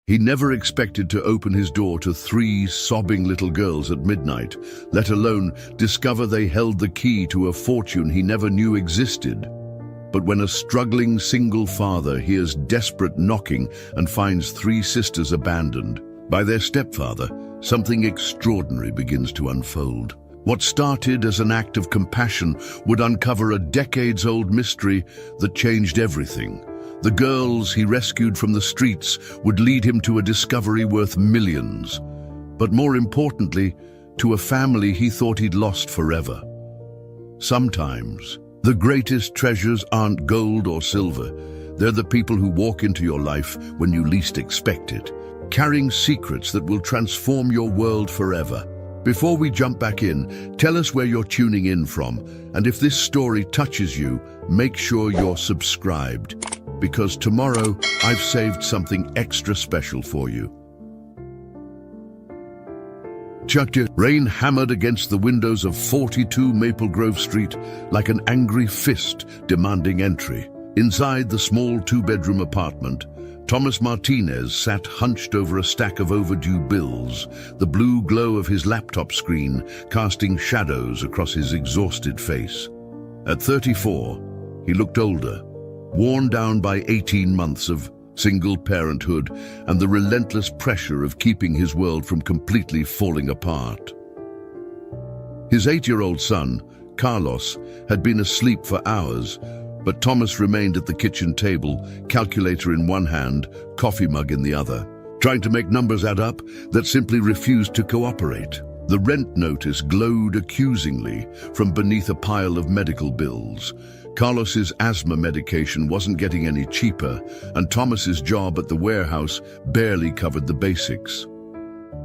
He never expected to open his door to 3 sobbing little girls at midnight, let alone discover they held the key to a fortune he never knew existed. But when a struggling single father hears desperate knocking and finds 3 sisters abandoned by their stepfather, something extraordinary begins to unfold. What started as an act of compassion would uncover a decades-old mystery that changed everything. The girls he rescued from the streets would lead him to a discovery worth millions, but more importantly, to a family he thought he'd lost forever. Sometimes, the greatest treasures aren't gold or silver. They're the people who walk into your life when you least expect it, carrying secrets that will transform your world forever. Before we jump back in, tell us where you're tuning in from, and if this story touches you, make sure you're subscribed, because tomorrow I've saved something extra special for you. Rain hammered against the windows of 42 Maple Grove Street like an angry fist demanding entry. Inside the small 2-bedroom apartment, Thomas Martinez sat hunched over a stack of overdue bills, the blue glow of his laptop screen casting shadows across his exhausted face. At 34, he looked older, worn down by 18 months of single parenthood and the relentless pressure of keeping his world from completely falling apart. His 8-year-old son, Carlos, had been asleep for hours, but Thomas remained at the kitchen table, calculator in one hand, coffee mug in the other, trying to make numbers add up that simply refused to cooperate. The rent notice glowed accusingly from beneath a pile of medical bills. Carlos's asthma medication wasn't getting any cheaper, and Thomas's job at the warehouse barely covered the basics.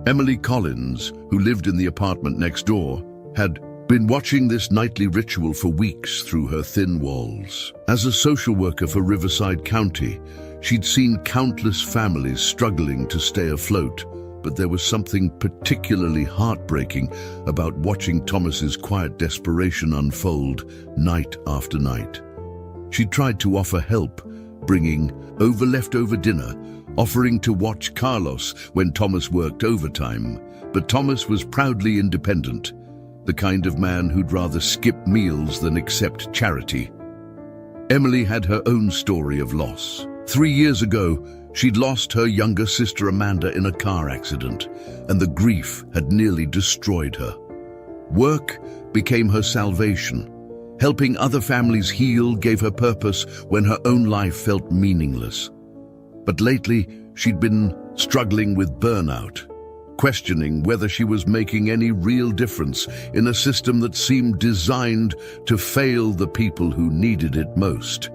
Emily Collins, who lived in the apartment next door, had been watching this nightly ritual for weeks through her thin walls. As a social worker for Riverside County, she'd seen countless families struggling to stay afloat, but there was something particularly heartbreaking about watching Thomas's quiet desperation unfold night after night. She tried to offer help, bringing over leftover dinner, offering to watch Carlos when Thomas worked overtime, but Thomas was proudly independent, the kind of man who'd rather skip meals than accept charity. Emily had her own story of loss. 3 years ago, she'd lost her younger sister Amanda in a car accident, and the grief had nearly destroyed her. Work became her salvation. Helping other families heal gave her purpose when her own life felt meaningless. But lately, she'd been struggling with burnout, questioning whether she was making any real difference in a system that seemed designed to fail the people who needed it most.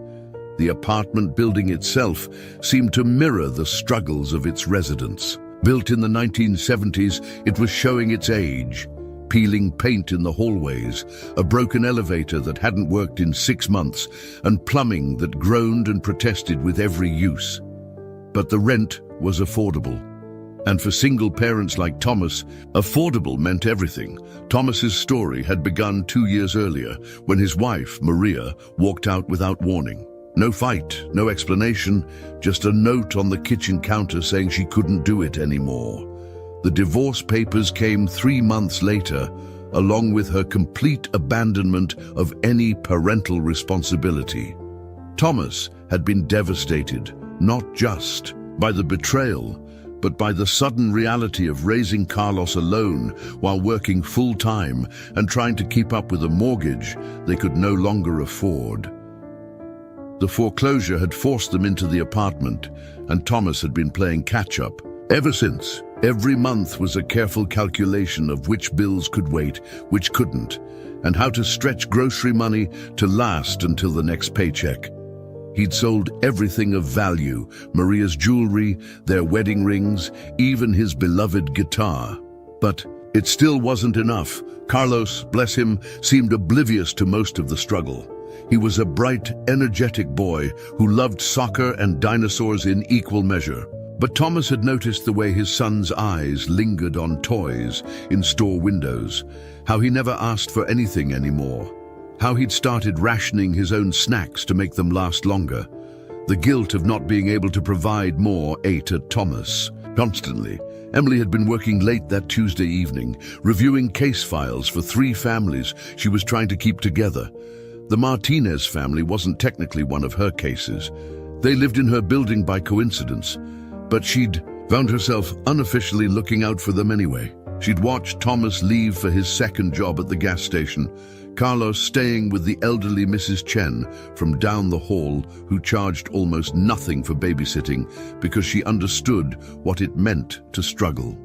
The apartment building itself seemed to mirror the struggles of its residents. Built in the 1970s, it was showing its age. Peeling paint in the hallways, a broken elevator that hadn't worked in 6 months, and plumbing that groaned and protested with every use. But the rent was affordable. And for single parents like Thomas, affordable meant everything. Thomas's story had begun 2 years earlier, when his wife, Maria, walked out without warning. No fight, no explanation, just a note on the kitchen counter saying she couldn't do it anymore. The divorce papers came 3 months later, along with her complete abandonment of any parental responsibility. Thomas had been devastated, not just by the betrayal, but by the sudden reality of raising Carlos alone while working full-time and trying to keep up with a mortgage they could no longer afford. The foreclosure had forced them into the apartment, and Thomas had been playing catch-up. Ever since, every month was a careful calculation of which bills could wait, which couldn't, and how to stretch grocery money to last until the next paycheck. He'd sold everything of value, Maria's jewelry, their wedding rings, even his beloved guitar. But it still wasn't enough. Carlos, bless him, seemed oblivious to most of the struggle. He was a bright, energetic boy who loved soccer and dinosaurs in equal measure. But Thomas had noticed the way his son's eyes lingered on toys in store windows, how he never asked for anything anymore, how he'd started rationing his own snacks to make them last longer. The guilt of not being able to provide more ate at Thomas. Constantly, Emily had been working late that Tuesday evening, reviewing case files for 3 families she was trying to keep together. The Martinez family wasn't technically one of her cases. They lived in her building by coincidence, but she'd found herself unofficially looking out for them anyway. She'd watched Thomas leave for his second job at the gas station, Carlos staying with the elderly Mrs. Chen from down the hall, who charged almost nothing for babysitting because she understood what it meant to struggle.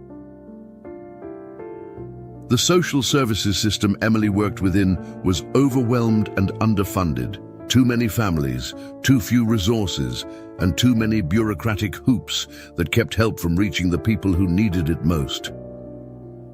The social services system Emily worked within was overwhelmed and underfunded. Too many families, too few resources, and too many bureaucratic hoops that kept help from reaching the people who needed it most.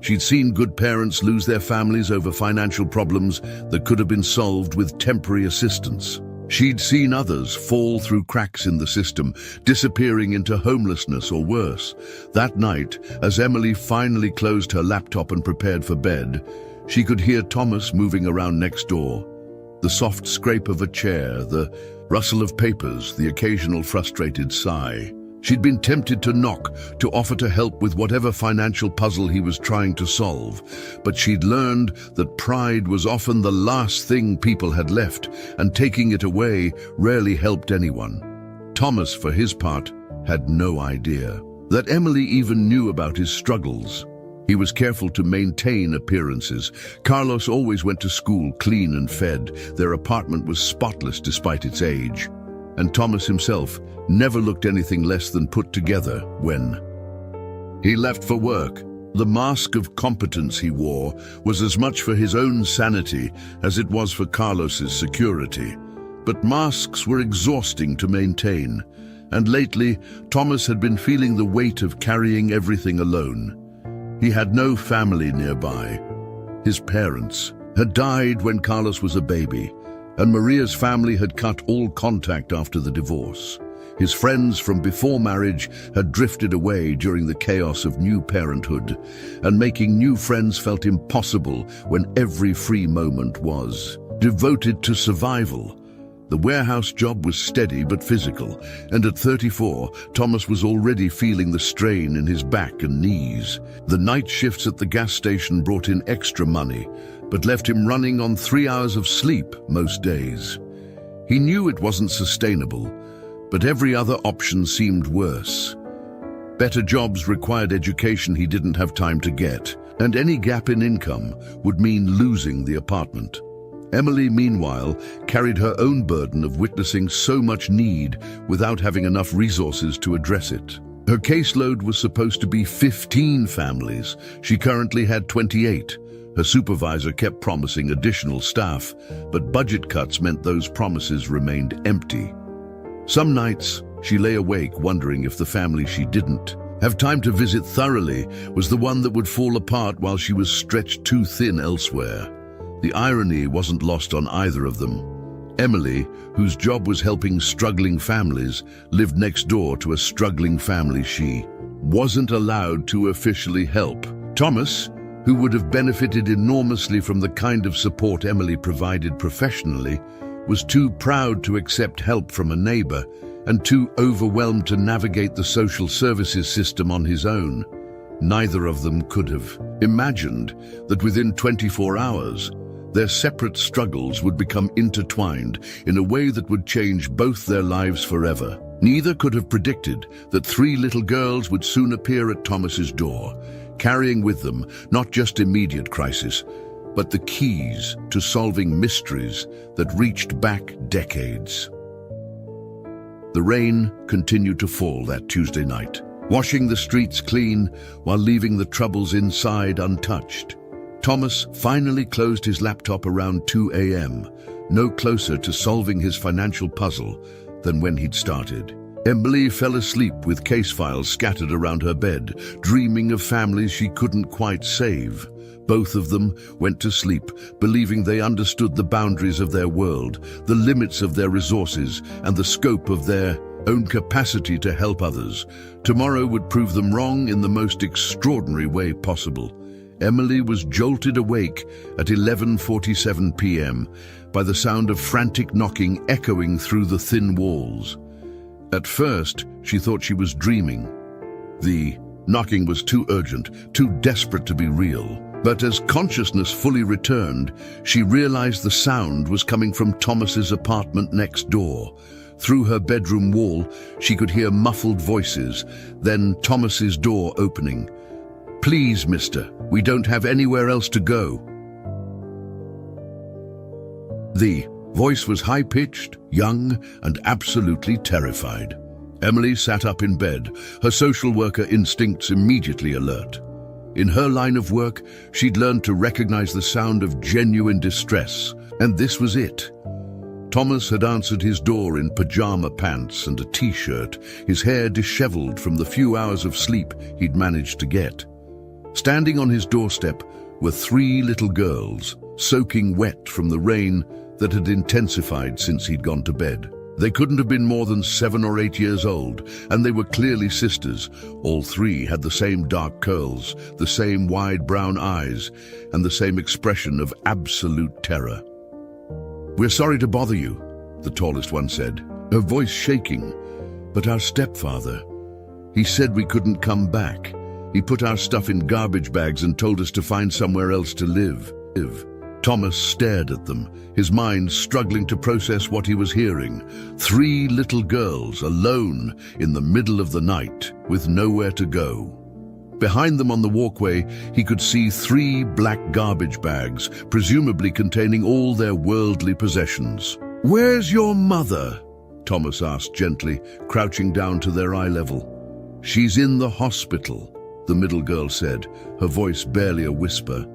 She'd seen good parents lose their families over financial problems that could have been solved with temporary assistance. She'd seen others fall through cracks in the system, disappearing into homelessness or worse. That night, as Emily finally closed her laptop and prepared for bed, she could hear Thomas moving around next door. The soft scrape of a chair, the rustle of papers, the occasional frustrated sigh. She'd been tempted to knock, to offer to help with whatever financial puzzle he was trying to solve, but she'd learned that pride was often the last thing people had left, and taking it away rarely helped anyone. Thomas, for his part, had no idea that Emily even knew about his struggles. He was careful to maintain appearances. Carlos always went to school clean and fed. Their apartment was spotless despite its age. And Thomas himself never looked anything less than put together when he left for work. The mask of competence he wore was as much for his own sanity as it was for Carlos's security. But masks were exhausting to maintain, and lately Thomas had been feeling the weight of carrying everything alone. He had no family nearby. His parents had died when Carlos was a baby, and Maria's family had cut all contact after the divorce. His friends from before marriage had drifted away during the chaos of new parenthood, and making new friends felt impossible when every free moment was devoted to survival. The warehouse job was steady but physical, and at 34, Thomas was already feeling the strain in his back and knees. The night shifts at the gas station brought in extra money, but left him running on 3 hours of sleep most days. He knew it wasn't sustainable, but every other option seemed worse. Better jobs required education he didn't have time to get, and any gap in income would mean losing the apartment. Emily, meanwhile, carried her own burden of witnessing so much need without having enough resources to address it. Her caseload was supposed to be 15 families. She currently had 28. Her supervisor kept promising additional staff, but budget cuts meant those promises remained empty. Some nights, she lay awake wondering if the family she didn't have time to visit thoroughly was the one that would fall apart while she was stretched too thin elsewhere. The irony wasn't lost on either of them. Emily, whose job was helping struggling families, lived next door to a struggling family she wasn't allowed to officially help. Thomas, who would have benefited enormously from the kind of support Emily provided professionally, was too proud to accept help from a neighbor and too overwhelmed to navigate the social services system on his own. Neither of them could have imagined that within 24 hours, their separate struggles would become intertwined in a way that would change both their lives forever. Neither could have predicted that 3 little girls would soon appear at Thomas's door, carrying with them not just immediate crisis, but the keys to solving mysteries that reached back decades. The rain continued to fall that Tuesday night, washing the streets clean while leaving the troubles inside untouched. Thomas finally closed his laptop around 2 a.m., no closer to solving his financial puzzle than when he'd started. Emily fell asleep with case files scattered around her bed, dreaming of families she couldn't quite save. Both of them went to sleep, believing they understood the boundaries of their world, the limits of their resources, and the scope of their own capacity to help others. Tomorrow would prove them wrong in the most extraordinary way possible. Emily was jolted awake at 11:47 p.m. by the sound of frantic knocking echoing through the thin walls. At first, she thought she was dreaming. The Knocking was too urgent, too desperate to be real. But as consciousness fully returned, she realized the sound was coming from Thomas's apartment next door. Through her bedroom wall, she could hear muffled voices, then Thomas's door opening. "Please, mister, we don't have anywhere else to go." The voice was high-pitched, young, and absolutely terrified. Emily sat up in bed, her social worker instincts immediately alert. In her line of work, she'd learned to recognize the sound of genuine distress, and this was it. Thomas had answered his door in pajama pants and a t-shirt, his hair disheveled from the few hours of sleep he'd managed to get. Standing on his doorstep were 3 little girls, soaking wet from the rain that had intensified since he'd gone to bed. They couldn't have been more than 7 or 8 years old, and they were clearly sisters. All 3 had the same dark curls, the same wide brown eyes, and the same expression of absolute terror. "We're sorry to bother you," the tallest one said, her voice shaking. "But our stepfather, he said we couldn't come back. He put our stuff in garbage bags and told us to find somewhere else to live." Thomas stared at them, his mind struggling to process what he was hearing. 3 little girls alone in the middle of the night with nowhere to go. Behind them on the walkway, he could see 3 black garbage bags, presumably containing all their worldly possessions. "Where's your mother?" Thomas asked gently, crouching down to their eye level. "She's in the hospital," the middle girl said, her voice barely a whisper.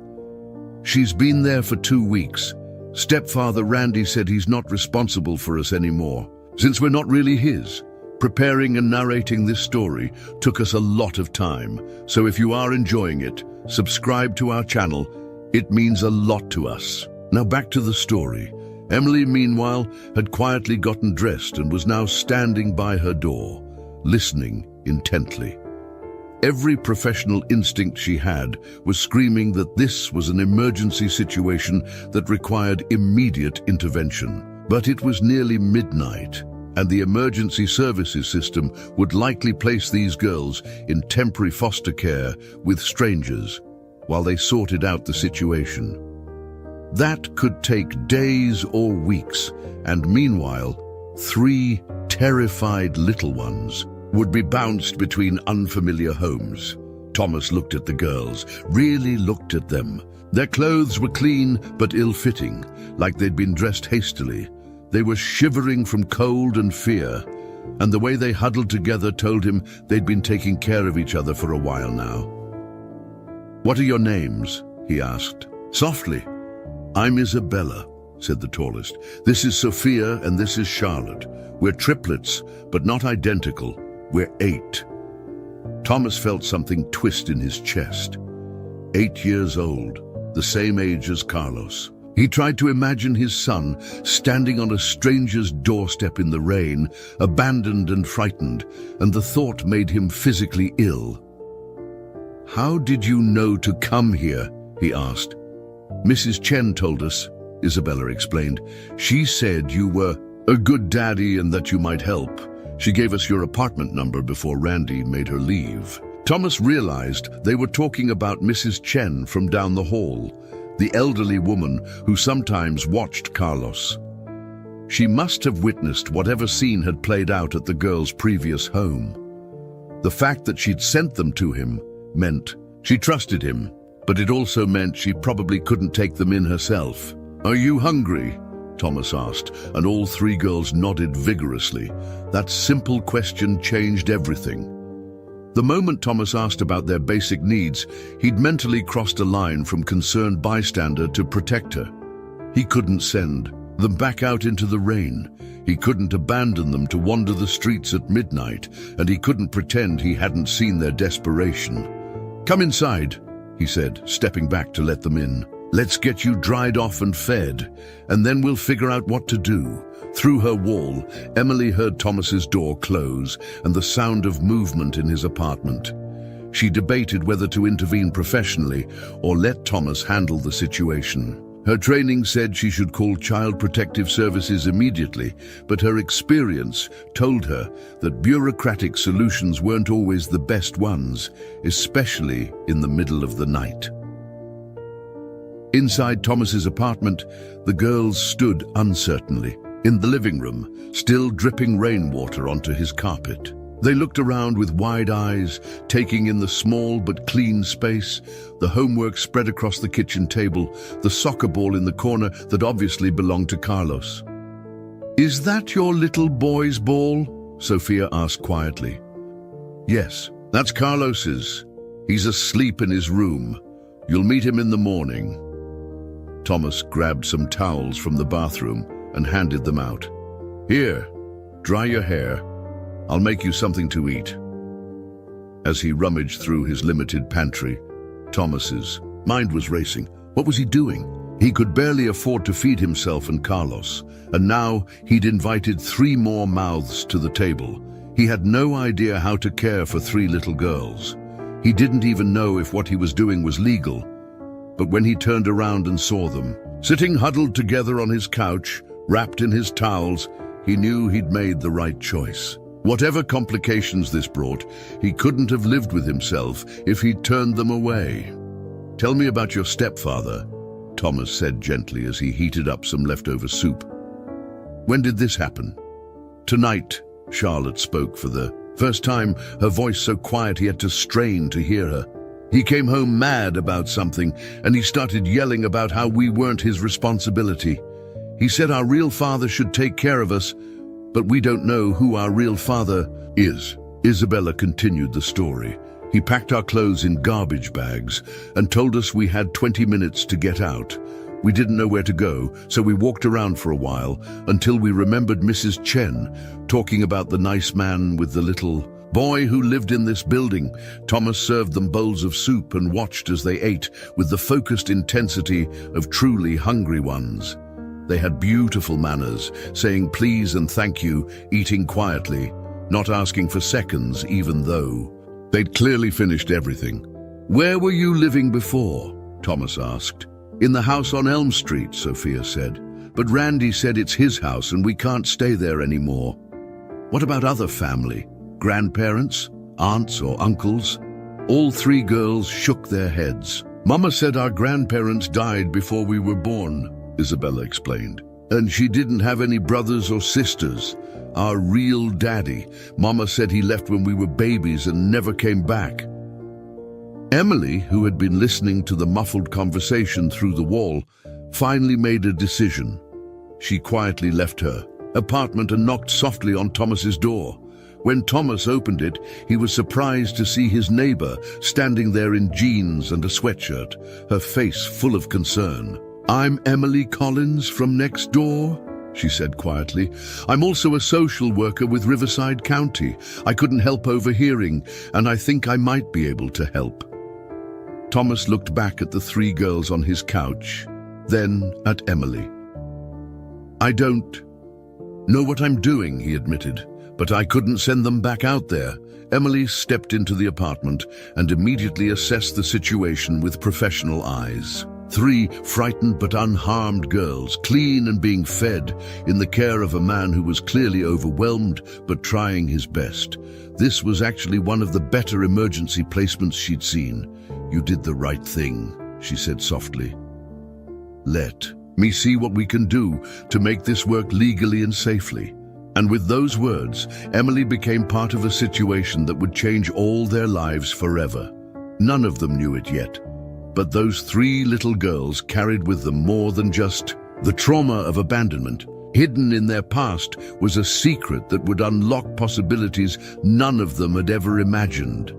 "She's been there for 2 weeks. Stepfather Randy said he's not responsible for us anymore, since we're not really his. Preparing and narrating this story took us a lot of time, so if you are enjoying it, subscribe to our channel. It means a lot to us." Now back to the story. Emily, meanwhile, had quietly gotten dressed and was now standing by her door, listening intently. Every professional instinct she had was screaming that this was an emergency situation that required immediate intervention. But it was nearly midnight, and the emergency services system would likely place these girls in temporary foster care with strangers while they sorted out the situation. That could take days or weeks, and meanwhile, 3 terrified little ones would be bounced between unfamiliar homes. Thomas looked at the girls, really looked at them. Their clothes were clean but ill-fitting, like they'd been dressed hastily. They were shivering from cold and fear, and the way they huddled together told him they'd been taking care of each other for a while now. "What are your names?" he asked. Softly. "I'm Isabella," said the tallest. "This is Sophia and this is Charlotte. We're triplets, but not identical. We're 8. Thomas felt something twist in his chest. 8 years old, the same age as Carlos. He tried to imagine his son standing on a stranger's doorstep in the rain, abandoned and frightened, and the thought made him physically ill. "How did you know to come here?" he asked. "Mrs. Chen told us," Isabella explained. "She said you were a good daddy and that you might help. She gave us your apartment number before Randy made her leave." Thomas realized they were talking about Mrs. Chen from down the hall, the elderly woman who sometimes watched Carlos. She must have witnessed whatever scene had played out at the girl's previous home. The fact that she'd sent them to him meant she trusted him, but it also meant she probably couldn't take them in herself. "Are you hungry?" Thomas asked, and all 3 girls nodded vigorously. That simple question changed everything. The moment Thomas asked about their basic needs, he'd mentally crossed a line from concerned bystander to protector. He couldn't send them back out into the rain. He couldn't abandon them to wander the streets at midnight, and he couldn't pretend he hadn't seen their desperation. "Come inside," he said, stepping back to let them in. "Let's get you dried off and fed, and then we'll figure out what to do." Through her wall, Emily heard Thomas's door close and the sound of movement in his apartment. She debated whether to intervene professionally or let Thomas handle the situation. Her training said she should call Child Protective Services immediately, but her experience told her that bureaucratic solutions weren't always the best ones, especially in the middle of the night. Inside Thomas's apartment, the girls stood uncertainly. In the living room, still dripping rainwater onto his carpet. They looked around with wide eyes, taking in the small but clean space, the homework spread across the kitchen table, the soccer ball in the corner that obviously belonged to Carlos. "Is that your little boy's ball?" Sophia asked quietly. "Yes, that's Carlos's. He's asleep in his room. You'll meet him in the morning." Thomas grabbed some towels from the bathroom and handed them out. "Here, dry your hair. I'll make you something to eat." As he rummaged through his limited pantry, Thomas's mind was racing. What was he doing? He could barely afford to feed himself and Carlos, and now he'd invited 3 more mouths to the table. He had no idea how to care for 3 little girls. He didn't even know if what he was doing was legal. But when he turned around and saw them, sitting huddled together on his couch, wrapped in his towels, he knew he'd made the right choice. Whatever complications this brought, he couldn't have lived with himself if he'd turned them away. "Tell me about your stepfather," Thomas said gently as he heated up some leftover soup. "When did this happen?" "Tonight," Charlotte spoke for the first time, her voice so quiet he had to strain to hear her. "He came home mad about something, and he started yelling about how we weren't his responsibility. He said our real father should take care of us, but we don't know who our real father is." Isabella continued the story. "He packed our clothes in garbage bags and told us we had 20 minutes to get out. We didn't know where to go, so we walked around for a while until we remembered Mrs. Chen talking about the nice man with the little boy who lived in this building." Thomas served them bowls of soup and watched as they ate with the focused intensity of truly hungry ones. They had beautiful manners, saying please and thank you, eating quietly, not asking for seconds even though they'd clearly finished everything. "Where were you living before?" Thomas asked. "In the house on Elm Street," Sophia said. "But Randy said it's his house and we can't stay there anymore." "What about other family? Grandparents, aunts or uncles?" All 3 girls shook their heads. "Mama said our grandparents died before we were born," Isabella explained. "And she didn't have any brothers or sisters. Our real daddy, Mama said he left when we were babies and never came back." Emily, who had been listening to the muffled conversation through the wall, finally made a decision. She quietly left her apartment and knocked softly on Thomas's door. When Thomas opened it, he was surprised to see his neighbor standing there in jeans and a sweatshirt, her face full of concern. "I'm Emily Collins from next door," she said quietly. "I'm also a social worker with Riverside County. I couldn't help overhearing, and I think I might be able to help." Thomas looked back at the 3 girls on his couch, then at Emily. "I don't know what I'm doing," he admitted, "but I couldn't send them back out there." Emily stepped into the apartment and immediately assessed the situation with professional eyes. 3 frightened but unharmed girls, clean and being fed, in the care of a man who was clearly overwhelmed but trying his best. This was actually one of the better emergency placements she'd seen. "You did the right thing," she said softly. "Let me see what we can do to make this work legally and safely." And with those words, Emily became part of a situation that would change all their lives forever. None of them knew it yet, but those 3 little girls carried with them more than just the trauma of abandonment. Hidden in their past was a secret that would unlock possibilities none of them had ever imagined.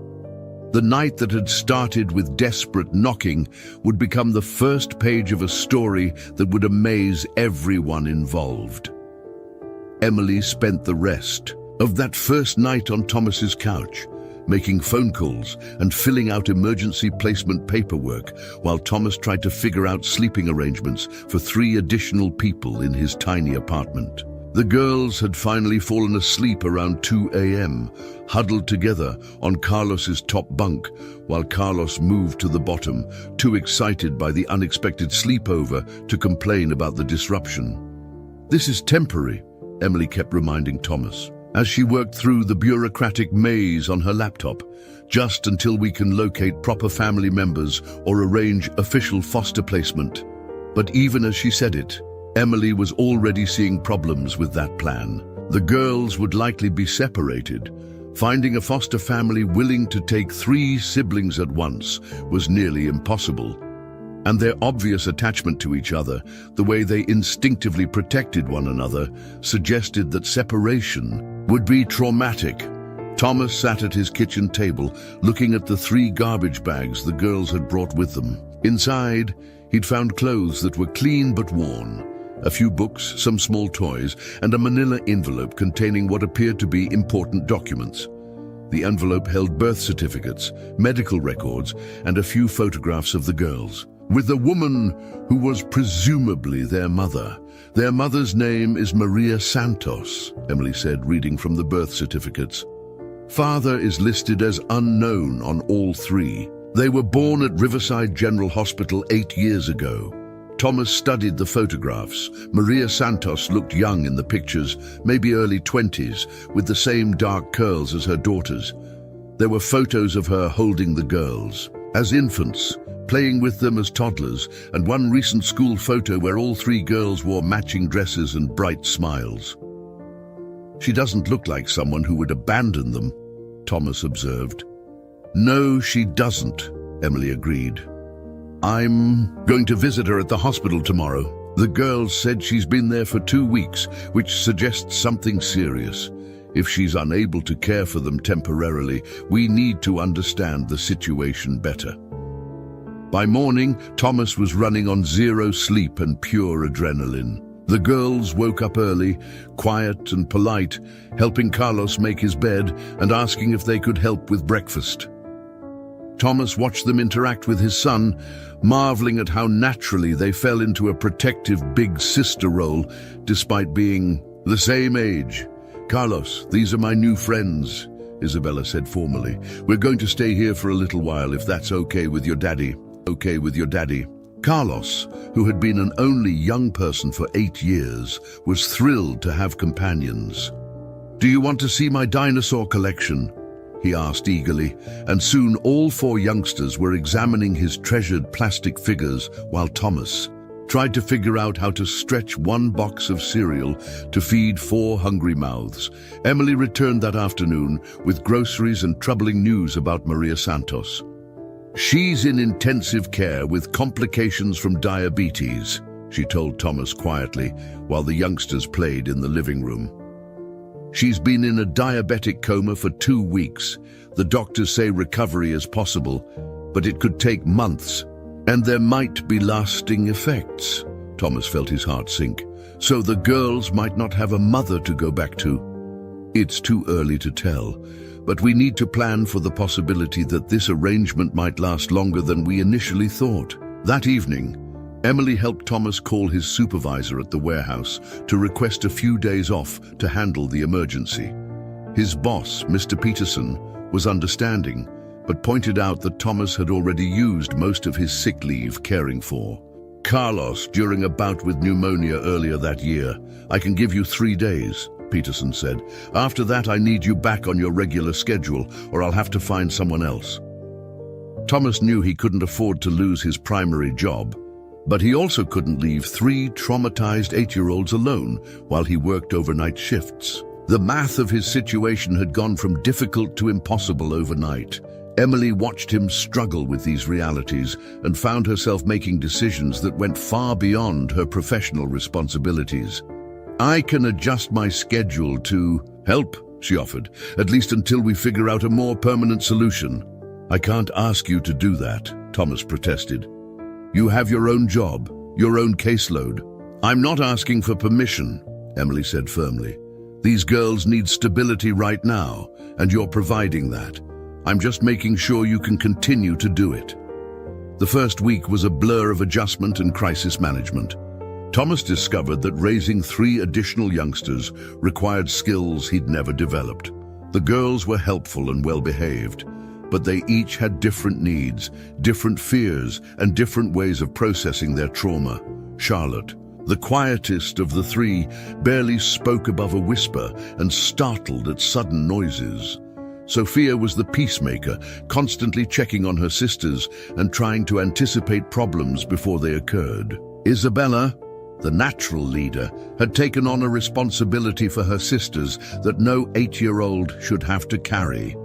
The night that had started with desperate knocking would become the first page of a story that would amaze everyone involved. Emily spent the rest of that first night on Thomas's couch, making phone calls and filling out emergency placement paperwork while Thomas tried to figure out sleeping arrangements for 3 additional people in his tiny apartment. The girls had finally fallen asleep around 2 a.m., huddled together on Carlos's top bunk, while Carlos moved to the bottom, too excited by the unexpected sleepover to complain about the disruption. "This is temporary," Emily kept reminding Thomas, as she worked through the bureaucratic maze on her laptop, "just until we can locate proper family members or arrange official foster placement." But even as she said it, Emily was already seeing problems with that plan. The girls would likely be separated. Finding a foster family willing to take 3 siblings at once was nearly impossible. And their obvious attachment to each other, the way they instinctively protected one another, suggested that separation would be traumatic. Thomas sat at his kitchen table, looking at the 3 garbage bags the girls had brought with them. Inside, he'd found clothes that were clean but worn, a few books, some small toys, and a manila envelope containing what appeared to be important documents. The envelope held birth certificates, medical records, and a few photographs of the girls, with a woman who was presumably their mother. "Their mother's name is Maria Santos," Emily said, reading from the birth certificates. "Father is listed as unknown on all 3. They were born at Riverside General Hospital 8 years ago." Thomas studied the photographs. Maria Santos looked young in the pictures, maybe early 20s, with the same dark curls as her daughters. There were photos of her holding the girls as infants, playing with them as toddlers, and one recent school photo where all 3 girls wore matching dresses and bright smiles. "She doesn't look like someone who would abandon them," Thomas observed. "No, she doesn't," Emily agreed. "I'm going to visit her at the hospital tomorrow. The girls said she's been there for 2 weeks, which suggests something serious. If she's unable to care for them temporarily, we need to understand the situation better." By morning, Thomas was running on 0 sleep and pure adrenaline. The girls woke up early, quiet and polite, helping Carlos make his bed and asking if they could help with breakfast. Thomas watched them interact with his son, marveling at how naturally they fell into a protective big sister role despite being the same age. "Carlos, these are my new friends," Isabella said formally. "We're going to stay here for a little while if that's okay with your daddy." "Okay with your daddy." Carlos, who had been an only young person for 8 years, was thrilled to have companions. "Do you want to see my dinosaur collection?" he asked eagerly, and soon all 4 youngsters were examining his treasured plastic figures while Thomas tried to figure out how to stretch 1 box of cereal to feed 4 hungry mouths. Emily returned that afternoon with groceries and troubling news about Maria Santos. "She's in intensive care with complications from diabetes," she told Thomas quietly, while the youngsters played in the living room. "She's been in a diabetic coma for 2 weeks. The doctors say recovery is possible, but it could take months, and there might be lasting effects." Thomas felt his heart sink. "So the girls might not have a mother to go back to." "It's too early to tell, but we need to plan for the possibility that this arrangement might last longer than we initially thought." That evening, Emily helped Thomas call his supervisor at the warehouse to request a few days off to handle the emergency. His boss, Mr. Peterson, was understanding, but pointed out that Thomas had already used most of his sick leave caring for Carlos during a bout with pneumonia earlier that year. "I can give you 3 days, Peterson said. "After that, I need you back on your regular schedule, or I'll have to find someone else." Thomas knew he couldn't afford to lose his primary job, but he also couldn't leave 3 traumatized 8-year-olds alone while he worked overnight shifts. The math of his situation had gone from difficult to impossible overnight. Emily watched him struggle with these realities and found herself making decisions that went far beyond her professional responsibilities. "I can adjust my schedule to help," she offered, "at least until we figure out a more permanent solution." "I can't ask you to do that," Thomas protested. "You have your own job, your own caseload." "I'm not asking for permission," Emily said firmly. "These girls need stability right now, and you're providing that. I'm just making sure you can continue to do it." The first week was a blur of adjustment and crisis management. Thomas discovered that raising 3 additional youngsters required skills he'd never developed. The girls were helpful and well-behaved, but they each had different needs, different fears, and different ways of processing their trauma. Charlotte, the quietest of the 3, barely spoke above a whisper and startled at sudden noises. Sophia was the peacemaker, constantly checking on her sisters and trying to anticipate problems before they occurred. Isabella, the natural leader, had taken on a responsibility for her sisters that no 8-year-old should have to carry.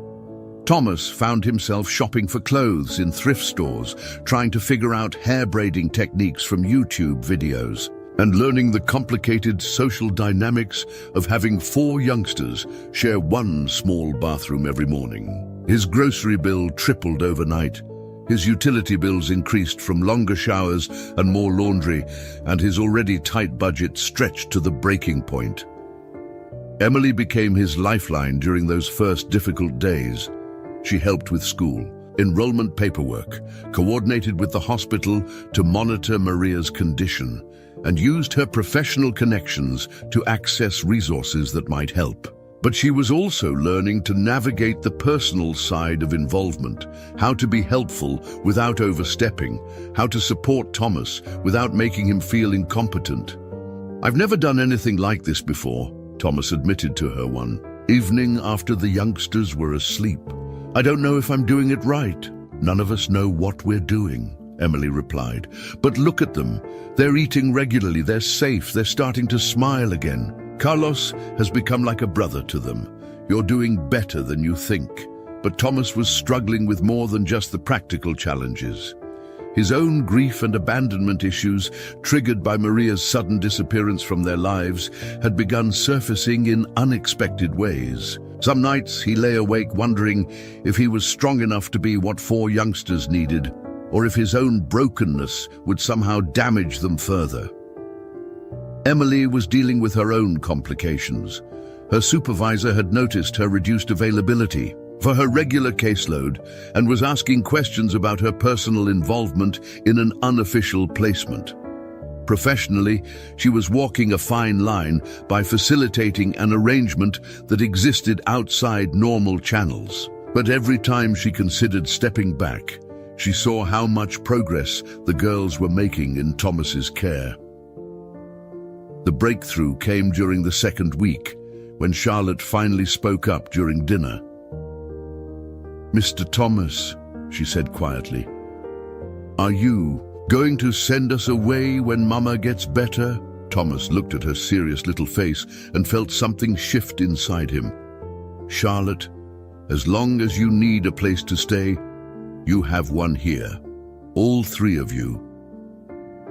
Thomas found himself shopping for clothes in thrift stores, trying to figure out hair braiding techniques from YouTube videos, and learning the complicated social dynamics of having 4 youngsters share one small bathroom every morning. His grocery bill tripled overnight. His utility bills increased from longer showers and more laundry, and his already tight budget stretched to the breaking point. Emily became his lifeline during those first difficult days. She helped with school, enrollment paperwork, coordinated with the hospital to monitor Maria's condition, and used her professional connections to access resources that might help. But she was also learning to navigate the personal side of involvement, how to be helpful without overstepping, how to support Thomas without making him feel incompetent. "I've never done anything like this before," Thomas admitted to her one evening after the youngsters were asleep. "I don't know if I'm doing it right." "None of us know what we're doing," Emily replied. "But look at them. They're eating regularly, they're safe, they're starting to smile again. Carlos has become like a brother to them. You're doing better than you think." But Thomas was struggling with more than just the practical challenges. His own grief and abandonment issues, triggered by Maria's sudden disappearance from their lives, had begun surfacing in unexpected ways. Some nights he lay awake wondering if he was strong enough to be what 4 youngsters needed, or if his own brokenness would somehow damage them further. Emily was dealing with her own complications. Her supervisor had noticed her reduced availability for her regular caseload and was asking questions about her personal involvement in an unofficial placement. Professionally, she was walking a fine line by facilitating an arrangement that existed outside normal channels. But every time she considered stepping back, she saw how much progress the girls were making in Thomas's care. The breakthrough came during the 2nd week, when Charlotte finally spoke up during dinner. "Mr. Thomas," she said quietly, "are you going to send us away when Mama gets better?" Thomas looked at her serious little face and felt something shift inside him. "Charlotte, as long as you need a place to stay, you have one here. All 3 of you.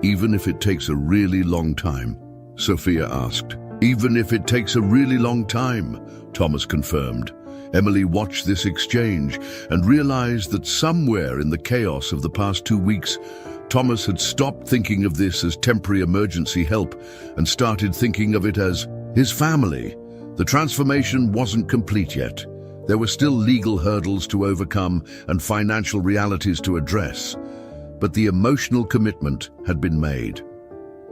Even if it takes a really long time," Sophia asked. "Even if it takes a really long time," Thomas confirmed. Emily watched this exchange and realized that somewhere in the chaos of the past 2 weeks, Thomas had stopped thinking of this as temporary emergency help and started thinking of it as his family. The transformation wasn't complete yet. There were still legal hurdles to overcome and financial realities to address, but the emotional commitment had been made.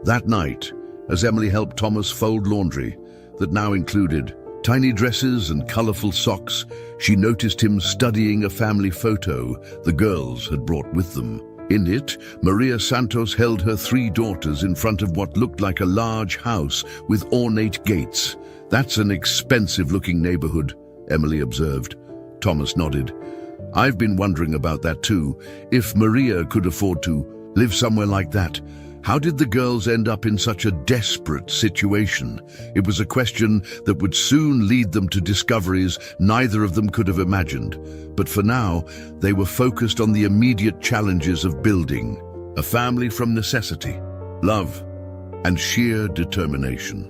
That night, as Emily helped Thomas fold laundry that now included tiny dresses and colorful socks, she noticed him studying a family photo the girls had brought with them. In it, Maria Santos held her 3 daughters in front of what looked like a large house with ornate gates. "That's an expensive-looking neighborhood," Emily observed. Thomas nodded. "I've been wondering about that too. If Maria could afford to live somewhere like that, how did the girls end up in such a desperate situation?" It was a question that would soon lead them to discoveries neither of them could have imagined. But for now, they were focused on the immediate challenges of building a family from necessity, love, and sheer determination.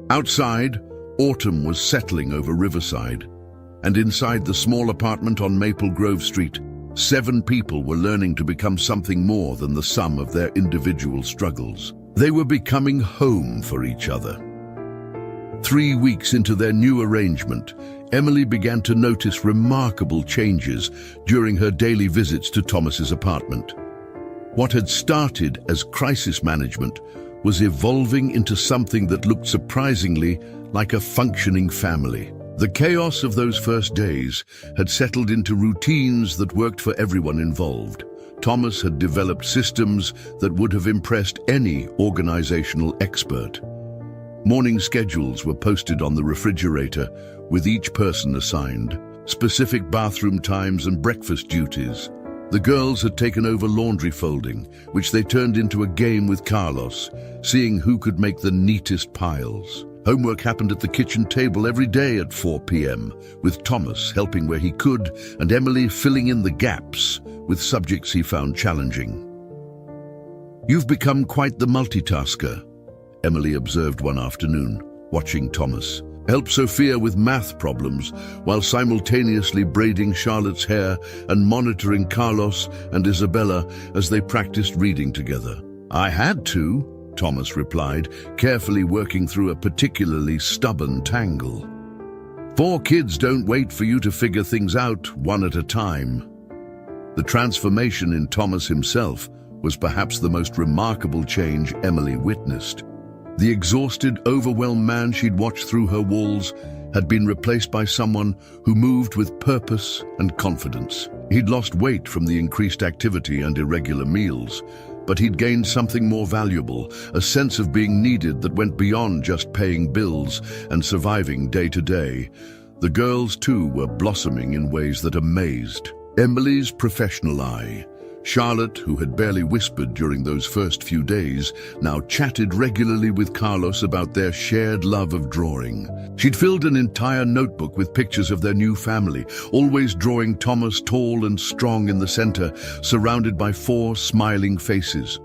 Outside, autumn was settling over Riverside, and inside the small apartment on Maple Grove Street, 7 people were learning to become something more than the sum of their individual struggles. They were becoming home for each other. 3 weeks into their new arrangement, Emily began to notice remarkable changes during her daily visits to Thomas's apartment. What had started as crisis management was evolving into something that looked surprisingly like a functioning family. The chaos of those first days had settled into routines that worked for everyone involved. Thomas had developed systems that would have impressed any organizational expert. Morning schedules were posted on the refrigerator, with each person assigned specific bathroom times and breakfast duties. The girls had taken over laundry folding, which they turned into a game with Carlos, seeing who could make the neatest piles. Homework happened at the kitchen table every day at 4 p.m., with Thomas helping where he could and Emily filling in the gaps with subjects he found challenging. "You've become quite the multitasker," Emily observed one afternoon, watching Thomas help Sophia with math problems while simultaneously braiding Charlotte's hair and monitoring Carlos and Isabella as they practiced reading together. "I had to," Thomas replied, carefully working through a particularly stubborn tangle. "4 kids don't wait for you to figure things out one at a time." The transformation in Thomas himself was perhaps the most remarkable change Emily witnessed. The exhausted, overwhelmed man she'd watched through her walls had been replaced by someone who moved with purpose and confidence. He'd lost weight from the increased activity and irregular meals, but he'd gained something more valuable, a sense of being needed that went beyond just paying bills and surviving day to day. The girls, too, were blossoming in ways that amazed Emily's professional eye. Charlotte, who had barely whispered during those first few days, now chatted regularly with Carlos about their shared love of drawing. She'd filled an entire notebook with pictures of their new family, always drawing Thomas tall and strong in the center, surrounded by 4 smiling faces.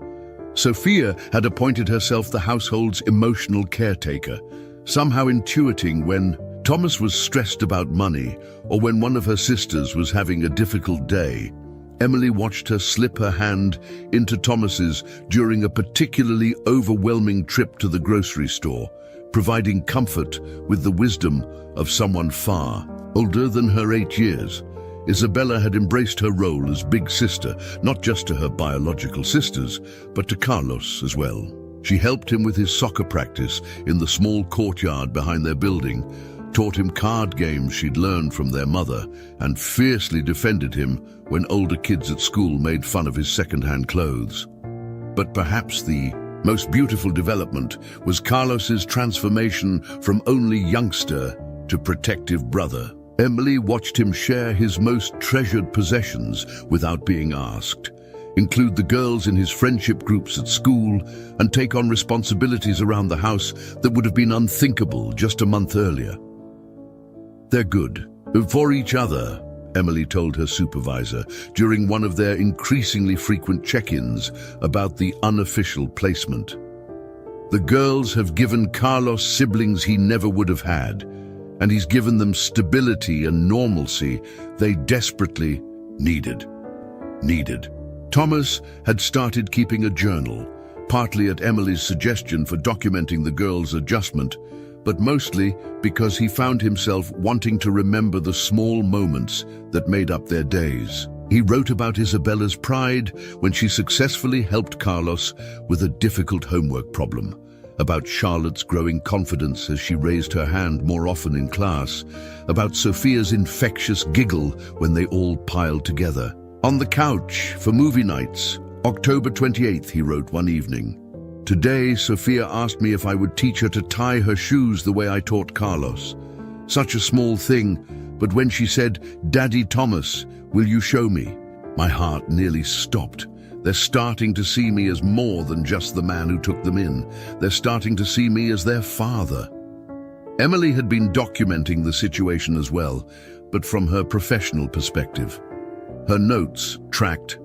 Sophia had appointed herself the household's emotional caretaker, somehow intuiting when Thomas was stressed about money or when one of her sisters was having a difficult day. Emily watched her slip her hand into Thomas's during a particularly overwhelming trip to the grocery store, providing comfort with the wisdom of someone far older than her 8 years. Isabella had embraced her role as big sister, not just to her biological sisters, but to Carlos as well. She helped him with his soccer practice in the small courtyard behind their building, taught him card games she'd learned from their mother, and fiercely defended him when older kids at school made fun of his second-hand clothes. But perhaps the most beautiful development was Carlos's transformation from only youngster to protective brother. Emily watched him share his most treasured possessions without being asked, include the girls in his friendship groups at school, and take on responsibilities around the house that would have been unthinkable just a month earlier. "They're good for each other," Emily told her supervisor during one of their increasingly frequent check-ins about the unofficial placement. "The girls have given Carlos siblings he never would have had, and he's given them stability and normalcy they desperately needed. Thomas had started keeping a journal, partly at Emily's suggestion for documenting the girls' adjustment, but mostly because he found himself wanting to remember the small moments that made up their days. He wrote about Isabella's pride when she successfully helped Carlos with a difficult homework problem, about Charlotte's growing confidence as she raised her hand more often in class, about Sophia's infectious giggle when they all piled together. "On the couch for movie nights, October 28th, he wrote one evening. "Today, Sophia asked me if I would teach her to tie her shoes the way I taught Carlos. Such a small thing, but when she said, 'Daddy Thomas, will you show me?' my heart nearly stopped. They're starting to see me as more than just the man who took them in. They're starting to see me as their father." Emily had been documenting the situation as well, but from her professional perspective. Her notes tracked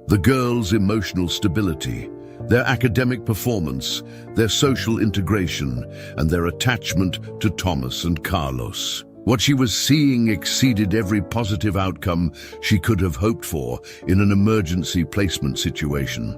the girls' emotional stability, their academic performance, their social integration, and their attachment to Thomas and Carlos. What she was seeing exceeded every positive outcome she could have hoped for in an emergency placement situation.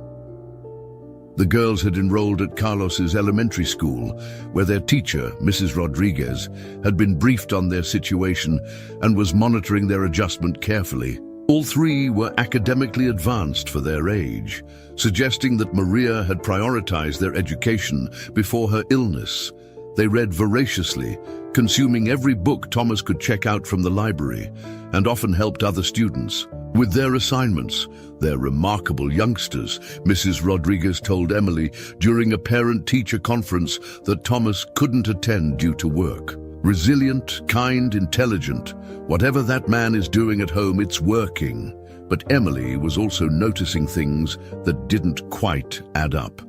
The girls had enrolled at Carlos's elementary school, where their teacher, Mrs. Rodriguez, had been briefed on their situation and was monitoring their adjustment carefully. All three were academically advanced for their age, suggesting that Maria had prioritized their education before her illness. They read voraciously, consuming every book Thomas could check out from the library, and often helped other students with their assignments. They're remarkable youngsters, Mrs. Rodriguez told Emily during a parent-teacher conference that Thomas couldn't attend due to work. Resilient, kind, intelligent. Whatever that man is doing at home, it's working. But Emily was also noticing things that didn't quite add up.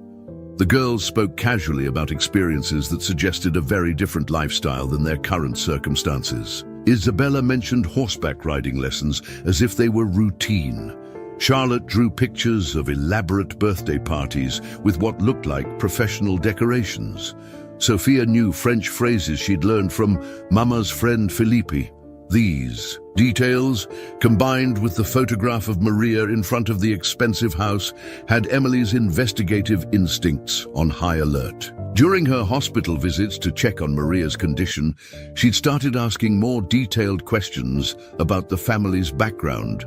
The girls spoke casually about experiences that suggested a very different lifestyle than their current circumstances. Isabella mentioned horseback riding lessons as if they were routine. Charlotte drew pictures of elaborate birthday parties with what looked like professional decorations. Sophia knew French phrases she'd learned from Mama's friend Philippe. These details, combined with the photograph of Maria in front of the expensive house, had Emily's investigative instincts on high alert. During her hospital visits to check on Maria's condition, she'd started asking more detailed questions about the family's background.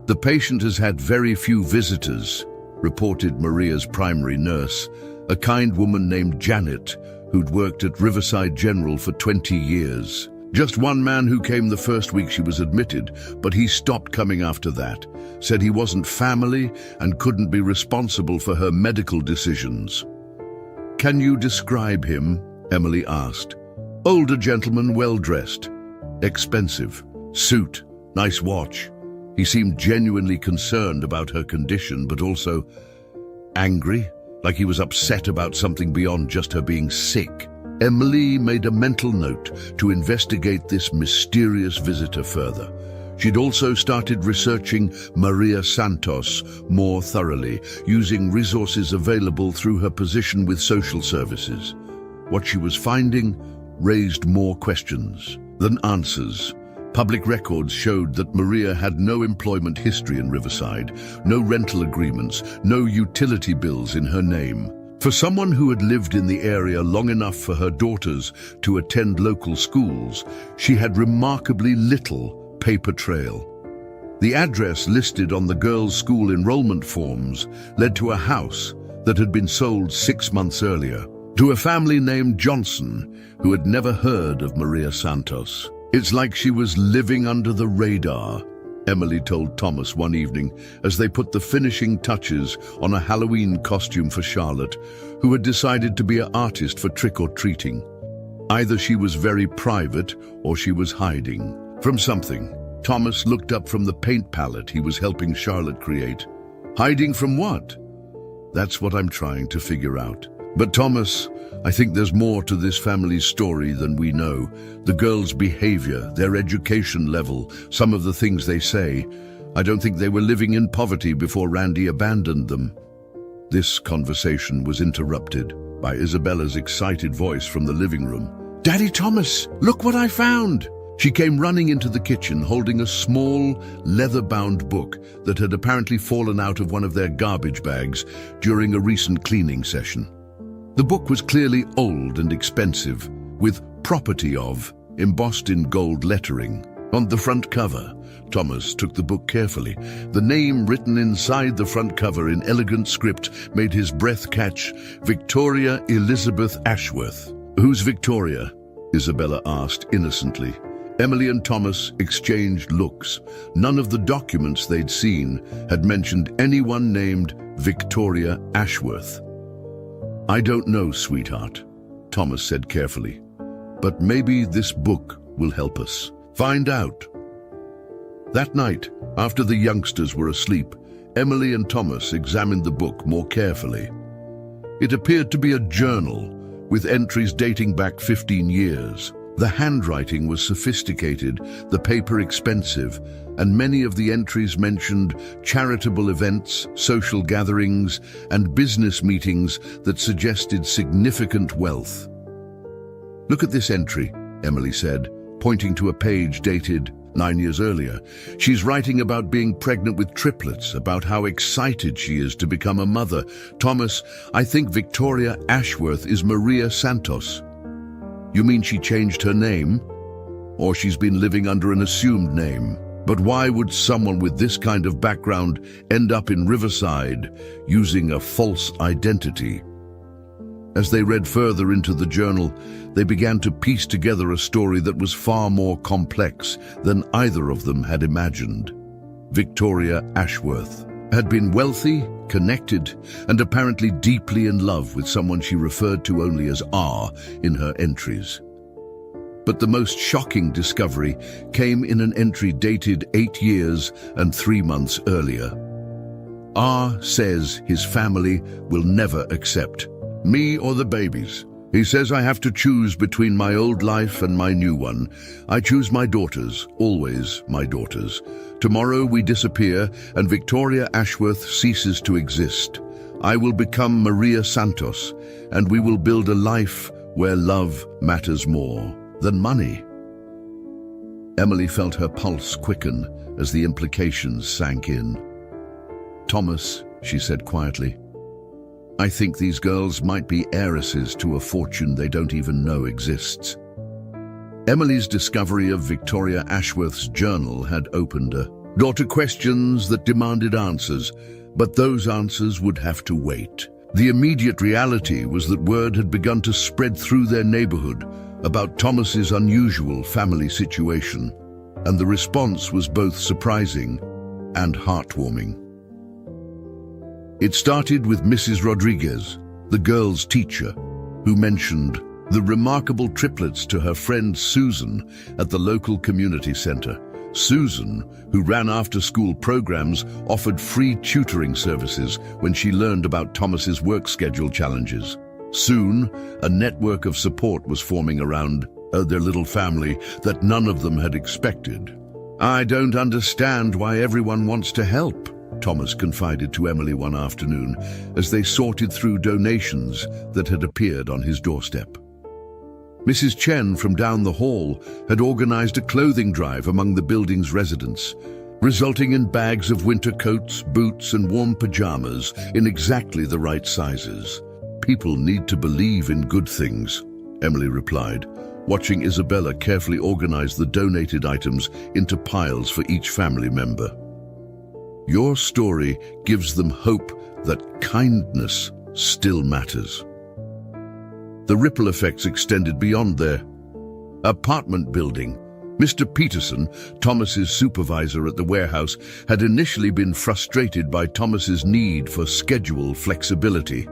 "The patient has had very few visitors," reported Maria's primary nurse, a kind woman named Janet, who'd worked at Riverside General for 20 years. "Just one man who came the first week she was admitted, but he stopped coming after that. Said he wasn't family and couldn't be responsible for her medical decisions." "Can you describe him?" Emily asked. "Older gentleman, well-dressed. Expensive. Suit. Nice watch." He seemed genuinely concerned about her condition, but also angry, like he was upset about something beyond just her being sick. Emily made a mental note to investigate this mysterious visitor further. She'd also started researching Maria Santos more thoroughly, using resources available through her position with social services. What she was finding raised more questions than answers. Public records showed that Maria had no employment history in Riverside, no rental agreements, no utility bills in her name. For someone who had lived in the area long enough for her daughters to attend local schools, she had remarkably little paper trail. The address listed on the girls' school enrollment forms led to a house that had been sold 6 months earlier, to a family named Johnson, who had never heard of Maria Santos. "It's like she was living under the radar," Emily told Thomas one evening as they put the finishing touches on a Halloween costume for Charlotte, who had decided to be an artist for trick-or-treating. Either she was very private or she was hiding from something. Thomas looked up from the paint palette he was helping Charlotte create. Hiding from what? That's what I'm trying to figure out. But Thomas, I think there's more to this family's story than we know. The girls' behavior, their education level, some of the things they say. I don't think they were living in poverty before Randy abandoned them. This conversation was interrupted by Isabella's excited voice from the living room. "Daddy Thomas, look what I found!" She came running into the kitchen holding a small, leather-bound book that had apparently fallen out of one of their garbage bags during a recent cleaning session. The book was clearly old and expensive, with "Property of" embossed in gold lettering. On the front cover, Thomas took the book carefully. The name written inside the front cover in elegant script made his breath catch: Victoria Elizabeth Ashworth. "Who's Victoria?" Isabella asked innocently. Emily and Thomas exchanged looks. None of the documents they'd seen had mentioned anyone named Victoria Ashworth. "I don't know, sweetheart," Thomas said carefully. "But maybe this book will help us find out." That night, after the youngsters were asleep, Emily and Thomas examined the book more carefully. It appeared to be a journal, with entries dating back 15 years. The handwriting was sophisticated, the paper expensive, and many of the entries mentioned charitable events, social gatherings, and business meetings that suggested significant wealth. "Look at this entry," Emily said, pointing to a page dated 9 years earlier. "She's writing about being pregnant with triplets, about how excited she is to become a mother. Thomas, I think Victoria Ashworth is Maria Santos." "You mean she changed her name? Or she's been living under an assumed name?" But why would someone with this kind of background end up in Riverside using a false identity? As they read further into the journal, they began to piece together a story that was far more complex than either of them had imagined. Victoria Ashworth had been wealthy, connected, and apparently deeply in love with someone she referred to only as R in her entries. But the most shocking discovery came in an entry dated 8 years and 3 months earlier. R says his family will never accept me or the babies. He says I have to choose between my old life and my new one. I choose my daughters, always my daughters. Tomorrow we disappear and Victoria Ashworth ceases to exist. I will become Maria Santos, and we will build a life where love matters more than money. Emily felt her pulse quicken as the implications sank in. Thomas, she said quietly, I think these girls might be heiresses to a fortune they don't even know exists. Emily's discovery of Victoria Ashworth's journal had opened a door to questions that demanded answers, but those answers would have to wait. The immediate reality was that word had begun to spread through their neighborhood about Thomas's unusual family situation, and the response was both surprising and heartwarming. It started with Mrs. Rodriguez, the girls' teacher, who mentioned the remarkable triplets to her friend Susan at the local community center. Susan, who ran after-school programs, offered free tutoring services when she learned about Thomas's work schedule challenges. Soon, a network of support was forming around their little family that none of them had expected. I don't understand why everyone wants to help, Thomas confided to Emily one afternoon as they sorted through donations that had appeared on his doorstep. Mrs. Chen from down the hall had organized a clothing drive among the building's residents, resulting in bags of winter coats, boots, and warm pajamas in exactly the right sizes. People need to believe in good things, Emily replied, watching Isabella carefully organize the donated items into piles for each family member. Your story gives them hope that kindness still matters. The ripple effects extended beyond their apartment building. Mr. Peterson, Thomas's supervisor at the warehouse, had initially been frustrated by Thomas's need for schedule flexibility.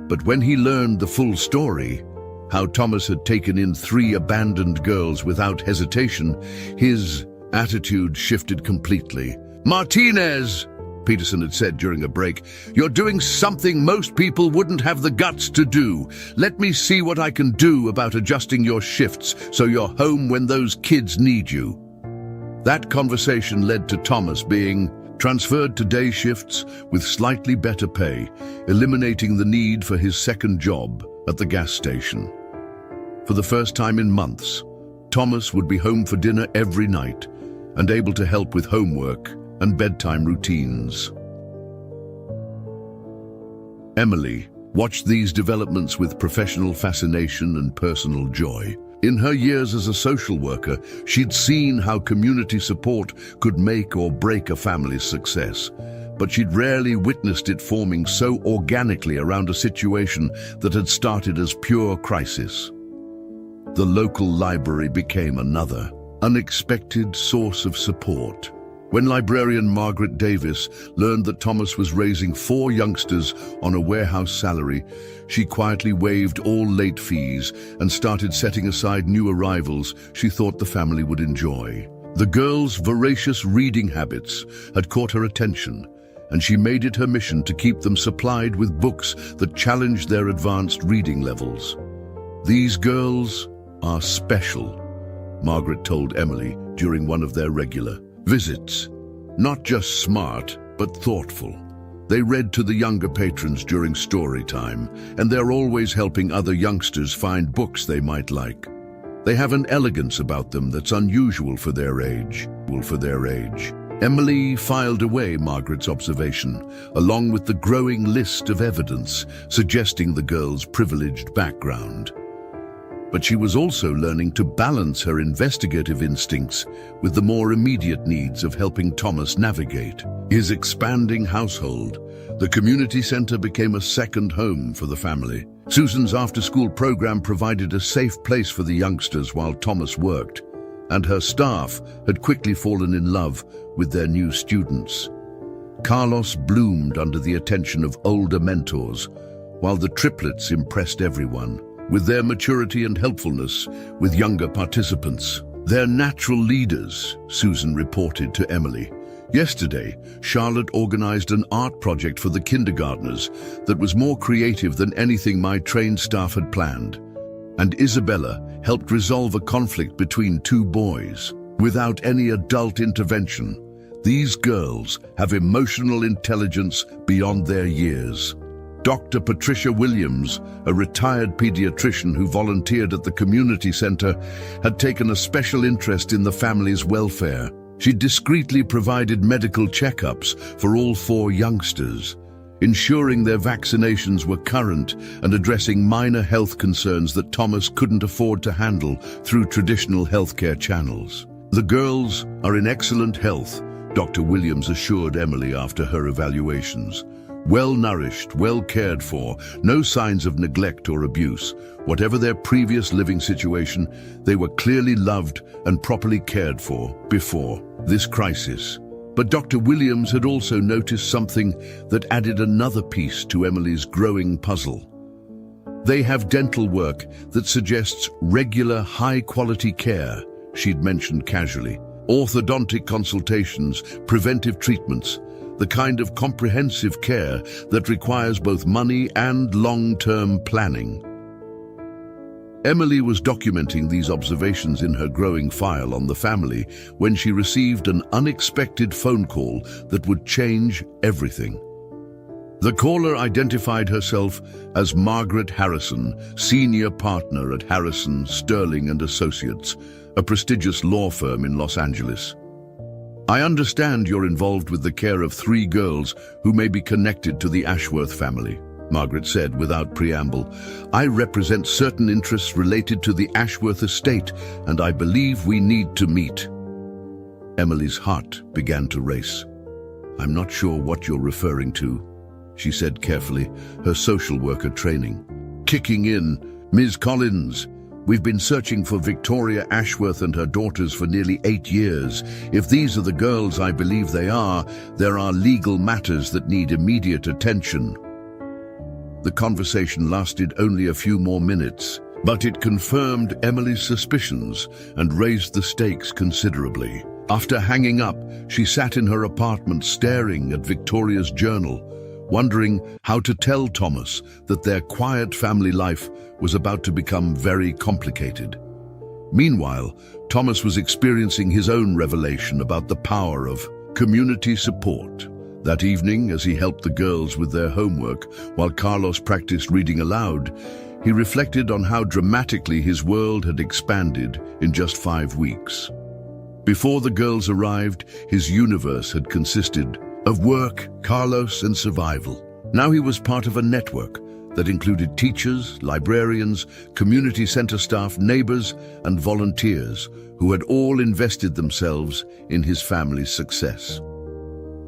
But when he learned the full story, how Thomas had taken in 3 abandoned girls without hesitation, his attitude shifted completely. Martinez, Peterson had said during a break, you're doing something most people wouldn't have the guts to do. Let me see what I can do about adjusting your shifts so you're home when those kids need you. That conversation led to Thomas being transferred to day shifts with slightly better pay, eliminating the need for his second job at the gas station. For the first time in months, Thomas would be home for dinner every night and able to help with homework and bedtime routines. Emily watched these developments with professional fascination and personal joy. In her years as a social worker, she'd seen how community support could make or break a family's success, but she'd rarely witnessed it forming so organically around a situation that had started as pure crisis. The local library became another unexpected source of support. When librarian Margaret Davis learned that Thomas was raising 4 youngsters on a warehouse salary, she quietly waived all late fees and started setting aside new arrivals she thought the family would enjoy. The girls' voracious reading habits had caught her attention, and she made it her mission to keep them supplied with books that challenged their advanced reading levels. These girls are special, Margaret told Emily during one of their regular visits. Not just smart, but thoughtful. They read to the younger patrons during story time, and they're always helping other youngsters find books they might like. They have an elegance about them that's unusual for their age. Emily filed away Margaret's observation, along with the growing list of evidence suggesting the girl's privileged background. but she was also learning to balance her investigative instincts with the more immediate needs of helping Thomas navigate his expanding household. The community center became a second home for the family. Susan's after-school program provided a safe place for the youngsters while Thomas worked, and her staff had quickly fallen in love with their new students. Carlos bloomed under the attention of older mentors, while the triplets impressed everyone with their maturity and helpfulness with younger participants. They're natural leaders, Susan reported to Emily. Yesterday, Charlotte organized an art project for the kindergartners that was more creative than anything my trained staff had planned. And Isabella helped resolve a conflict between two boys without any adult intervention. These girls have emotional intelligence beyond their years. Dr. Patricia Williams, a retired pediatrician who volunteered at the community center, had taken a special interest in the family's welfare. She discreetly provided medical checkups for all 4 youngsters, ensuring their vaccinations were current and addressing minor health concerns that Thomas couldn't afford to handle through traditional healthcare channels. The girls are in excellent health, Dr. Williams assured Emily after her evaluations. Well-nourished, well-cared for, no signs of neglect or abuse. Whatever their previous living situation, they were clearly loved and properly cared for before this crisis. But Dr. Williams had also noticed something that added another piece to Emily's growing puzzle. They have dental work that suggests regular, high-quality care, she'd mentioned casually. Orthodontic consultations, preventive treatments, the kind of comprehensive care that requires both money and long-term planning. Emily was documenting these observations in her growing file on the family when she received an unexpected phone call that would change everything. The caller identified herself as Margaret Harrison, senior partner at Harrison, Sterling & Associates, a prestigious law firm in Los Angeles. I understand you're involved with the care of 3 girls who may be connected to the Ashworth family, Margaret said without preamble. I represent certain interests related to the Ashworth estate, and I believe we need to meet. Emily's heart began to race. I'm not sure what you're referring to, she said carefully, her social worker training kicking in. Ms. Collins, we've been searching for Victoria Ashworth and her daughters for nearly 8 years. If these are the girls I believe they are, there are legal matters that need immediate attention. The conversation lasted only a few more minutes, but it confirmed Emily's suspicions and raised the stakes considerably. After hanging up, she sat in her apartment staring at Victoria's journal, wondering how to tell Thomas that their quiet family life was about to become very complicated. Meanwhile, Thomas was experiencing his own revelation about the power of community support. That evening, as he helped the girls with their homework while Carlos practiced reading aloud, he reflected on how dramatically his world had expanded in just 5 weeks. Before the girls arrived, his universe had consisted of work, Carlos, and survival. Now he was part of a network that included teachers, librarians, community center staff, neighbors, and volunteers who had all invested themselves in his family's success.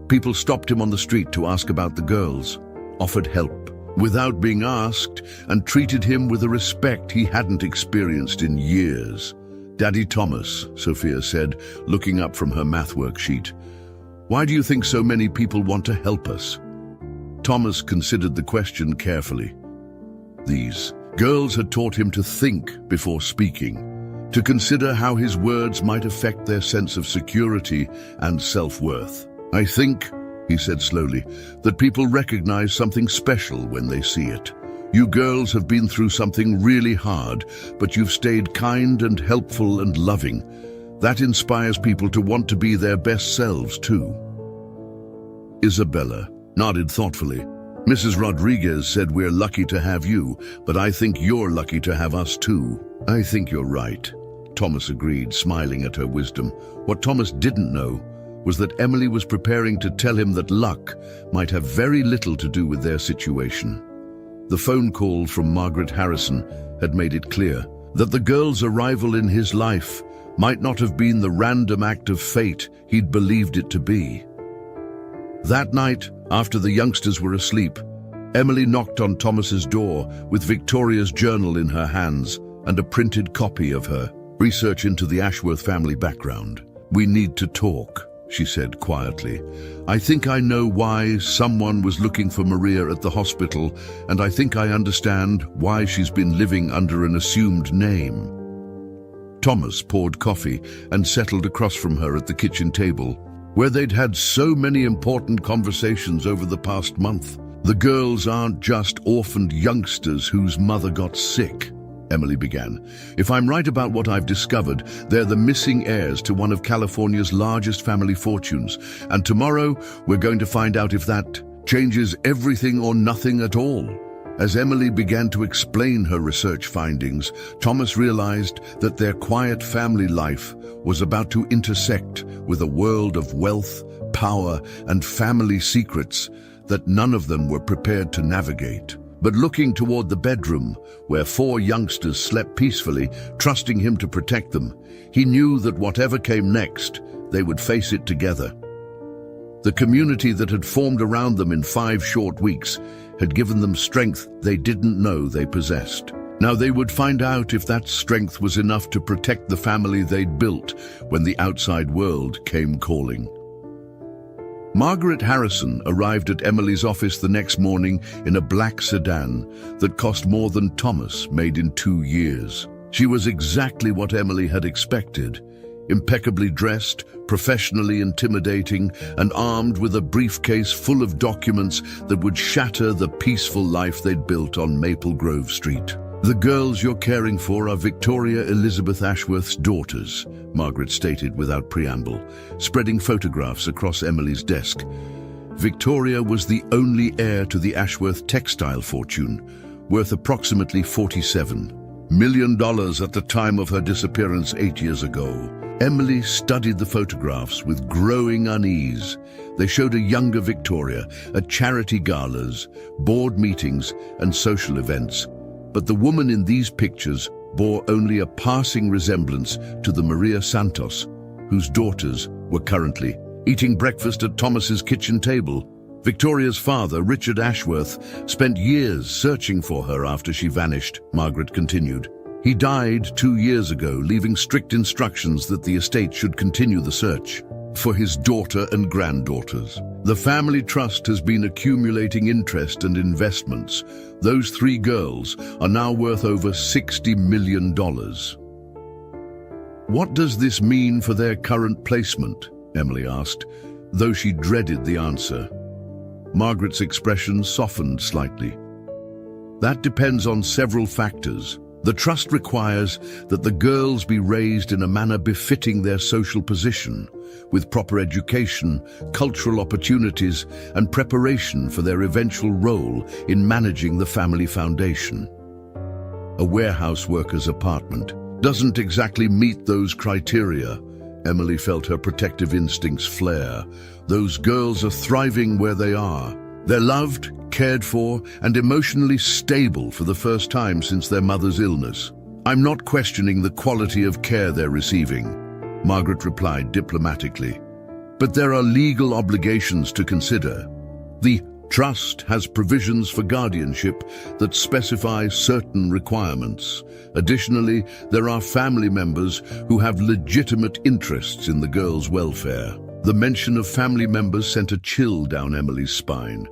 People stopped him on the street to ask about the girls, offered help without being asked, and treated him with a respect he hadn't experienced in years. Daddy Thomas, Sophia said, looking up from her math worksheet. Why do you think so many people want to help us? Thomas considered the question carefully. These girls had taught him to think before speaking, to consider how his words might affect their sense of security and self-worth. I think, he said slowly, that people recognize something special when they see it. You girls have been through something really hard, but you've stayed kind and helpful and loving. That inspires people to want to be their best selves, too. Isabella nodded thoughtfully. Mrs. Rodriguez said we're lucky to have you, but I think you're lucky to have us, too. I think you're right, Thomas agreed, smiling at her wisdom. What Thomas didn't know was that Emily was preparing to tell him that luck might have very little to do with their situation. The phone call from Margaret Harrison had made it clear. that the girl's arrival in his life might not have been the random act of fate he'd believed it to be. That night, after the youngsters were asleep, Emily knocked on Thomas's door with Victoria's journal in her hands and a printed copy of her research into the Ashworth family background. "We need to talk," she said quietly. "I think I know why someone was looking for Maria at the hospital, and I think I understand why she's been living under an assumed name." Thomas poured coffee and settled across from her at the kitchen table, where they'd had so many important conversations over the past month. "The girls aren't just orphaned youngsters whose mother got sick," Emily began. "If I'm right about what I've discovered, they're the missing heirs to one of California's largest family fortunes. And tomorrow, we're going to find out if that changes everything or nothing at all." As Emily began to explain her research findings, Thomas realized that their quiet family life was about to intersect with a world of wealth, power, and family secrets that none of them were prepared to navigate. But looking toward the bedroom, where 4 youngsters slept peacefully, trusting him to protect them, he knew that whatever came next, they would face it together. The community that had formed around them in 5 short weeks had given them strength they didn't know they possessed. Now they would find out if that strength was enough to protect the family they'd built when the outside world came calling. Margaret Harrison arrived at Emily's office the next morning in a black sedan that cost more than Thomas made in 2 years. She was exactly what Emily had expected: impeccably dressed, professionally intimidating, and armed with a briefcase full of documents that would shatter the peaceful life they'd built on Maple Grove Street. "The girls you're caring for are Victoria Elizabeth Ashworth's daughters," Margaret stated without preamble, spreading photographs across Emily's desk. Victoria was the only heir to the Ashworth textile fortune, worth approximately $47 million at the time of her disappearance 8 years ago. Emily studied the photographs with growing unease. They showed a younger Victoria at charity galas, board meetings, and social events. But the woman in these pictures bore only a passing resemblance to the Maria Santos, whose daughters were currently eating breakfast at Thomas's kitchen table. Victoria's father, Richard Ashworth, spent years searching for her after she vanished, Margaret continued. He died 2 years ago, leaving strict instructions that the estate should continue the search for his daughter and granddaughters. The family trust has been accumulating interest and investments. Those 3 girls are now worth over $60 million. "What does this mean for their current placement?" Emily asked, though she dreaded the answer. Margaret's expression softened slightly. "That depends on several factors. The trust requires that the girls be raised in a manner befitting their social position, with proper education, cultural opportunities, and preparation for their eventual role in managing the family foundation. A warehouse worker's apartment doesn't exactly meet those criteria." Emily felt her protective instincts flare. "Those girls are thriving where they are. They're loved, cared for, and emotionally stable for the first time since their mother's illness. I'm not questioning the quality of care they're receiving," Margaret replied diplomatically. "But there are legal obligations to consider. The trust has provisions for guardianship that specify certain requirements. Additionally, there are family members who have legitimate interests in the girls' welfare." The mention of family members sent a chill down Emily's spine.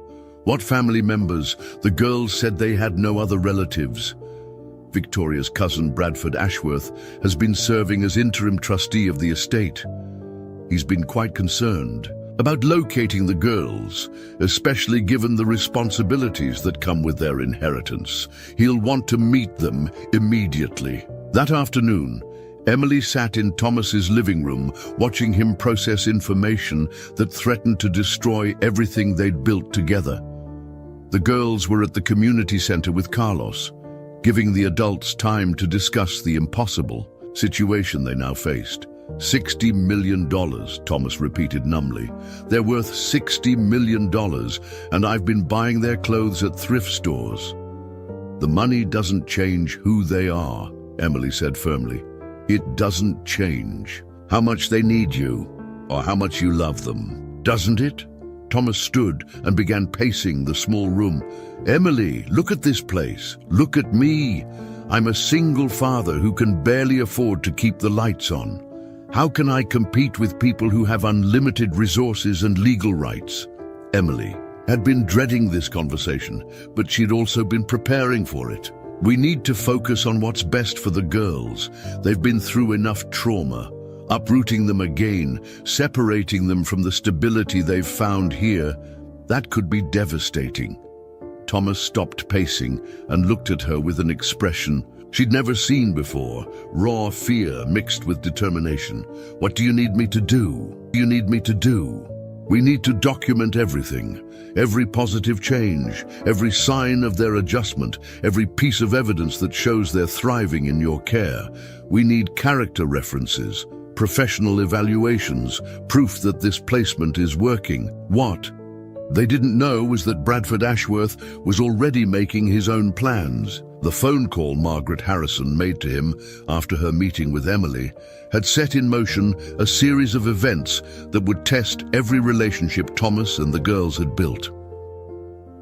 What family members? The girls said they had no other relatives. Victoria's cousin Bradford Ashworth has been serving as interim trustee of the estate. He's been quite concerned about locating the girls, especially given the responsibilities that come with their inheritance. He'll want to meet them immediately. That afternoon, Emily sat in Thomas's living room, watching him process information that threatened to destroy everything they'd built together. The girls were at the community center with Carlos, giving the adults time to discuss the impossible situation they now faced. $60 million, Thomas repeated numbly. "They're worth $60 million, and I've been buying their clothes at thrift stores." "The money doesn't change who they are," Emily said firmly. It doesn't change how much they need you or how much you love them, doesn't it? Thomas stood and began pacing the small room. Emily, look at this place. Look at me. I'm a single father who can barely afford to keep the lights on. How can I compete with people who have unlimited resources and legal rights? Emily had been dreading this conversation, but she'd also been preparing for it. We need to focus on what's best for the girls. They've been through enough trauma. Uprooting them again, separating them from the stability they've found here, that could be devastating. Thomas stopped pacing and looked at her with an expression she'd never seen before, raw fear mixed with determination. What do you need me to do? What do you need me to do? We need to document everything, every positive change, every sign of their adjustment, every piece of evidence that shows they're thriving in your care. We need character references, professional evaluations, proof that this placement is working. What they didn't know was that Bradford Ashworth was already making his own plans. The phone call Margaret Harrison made to him after her meeting with Emily had set in motion a series of events that would test every relationship Thomas and the girls had built.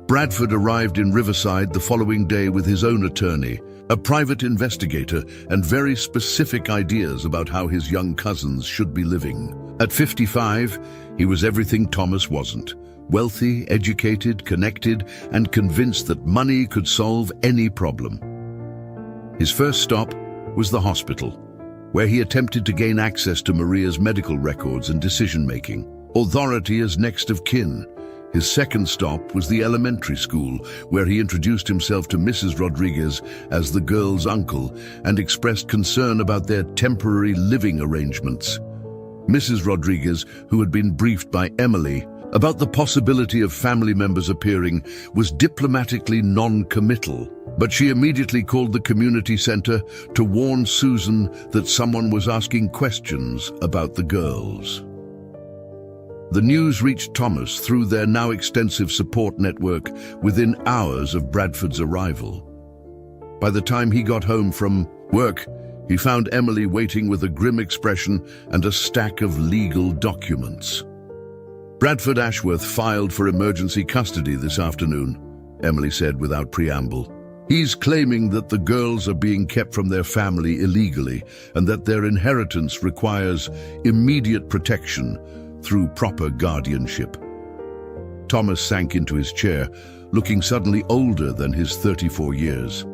Bradford arrived in Riverside the following day with his own attorney, a private investigator, and very specific ideas about how his young cousins should be living. At 55, he was everything Thomas wasn't. Wealthy, educated, connected, and convinced that money could solve any problem. His first stop was the hospital, where he attempted to gain access to Maria's medical records and decision-making, authority as next of kin. His second stop was the elementary school, where he introduced himself to Mrs. Rodriguez as the girl's uncle and expressed concern about their temporary living arrangements. Mrs. Rodriguez, who had been briefed by Emily about the possibility of family members appearing, was diplomatically non-committal, but she immediately called the community center to warn Susan that someone was asking questions about the girls. The news reached Thomas through their now extensive support network within hours of Bradford's arrival. By the time he got home from work, he found Emily waiting with a grim expression and a stack of legal documents. Bradford Ashworth filed for emergency custody this afternoon, Emily said without preamble. He's claiming that the girls are being kept from their family illegally and that their inheritance requires immediate protection through proper guardianship. Thomas sank into his chair, looking suddenly older than his 34 years.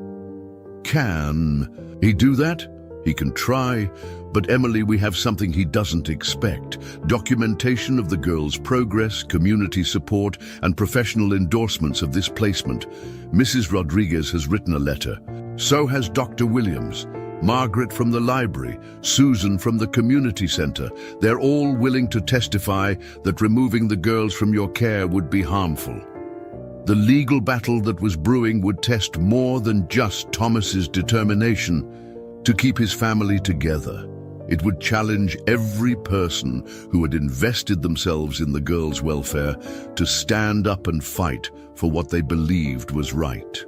Can he do that? He can try, but Emily, we have something he doesn't expect. Documentation of the girls' progress, community support, and professional endorsements of this placement. Mrs. Rodriguez has written a letter. So has Dr. Williams, Margaret from the library, Susan from the community center. They're all willing to testify that removing the girls from your care would be harmful. The legal battle that was brewing would test more than just Thomas's determination to keep his family together. It would challenge every person who had invested themselves in the girls' welfare to stand up and fight for what they believed was right.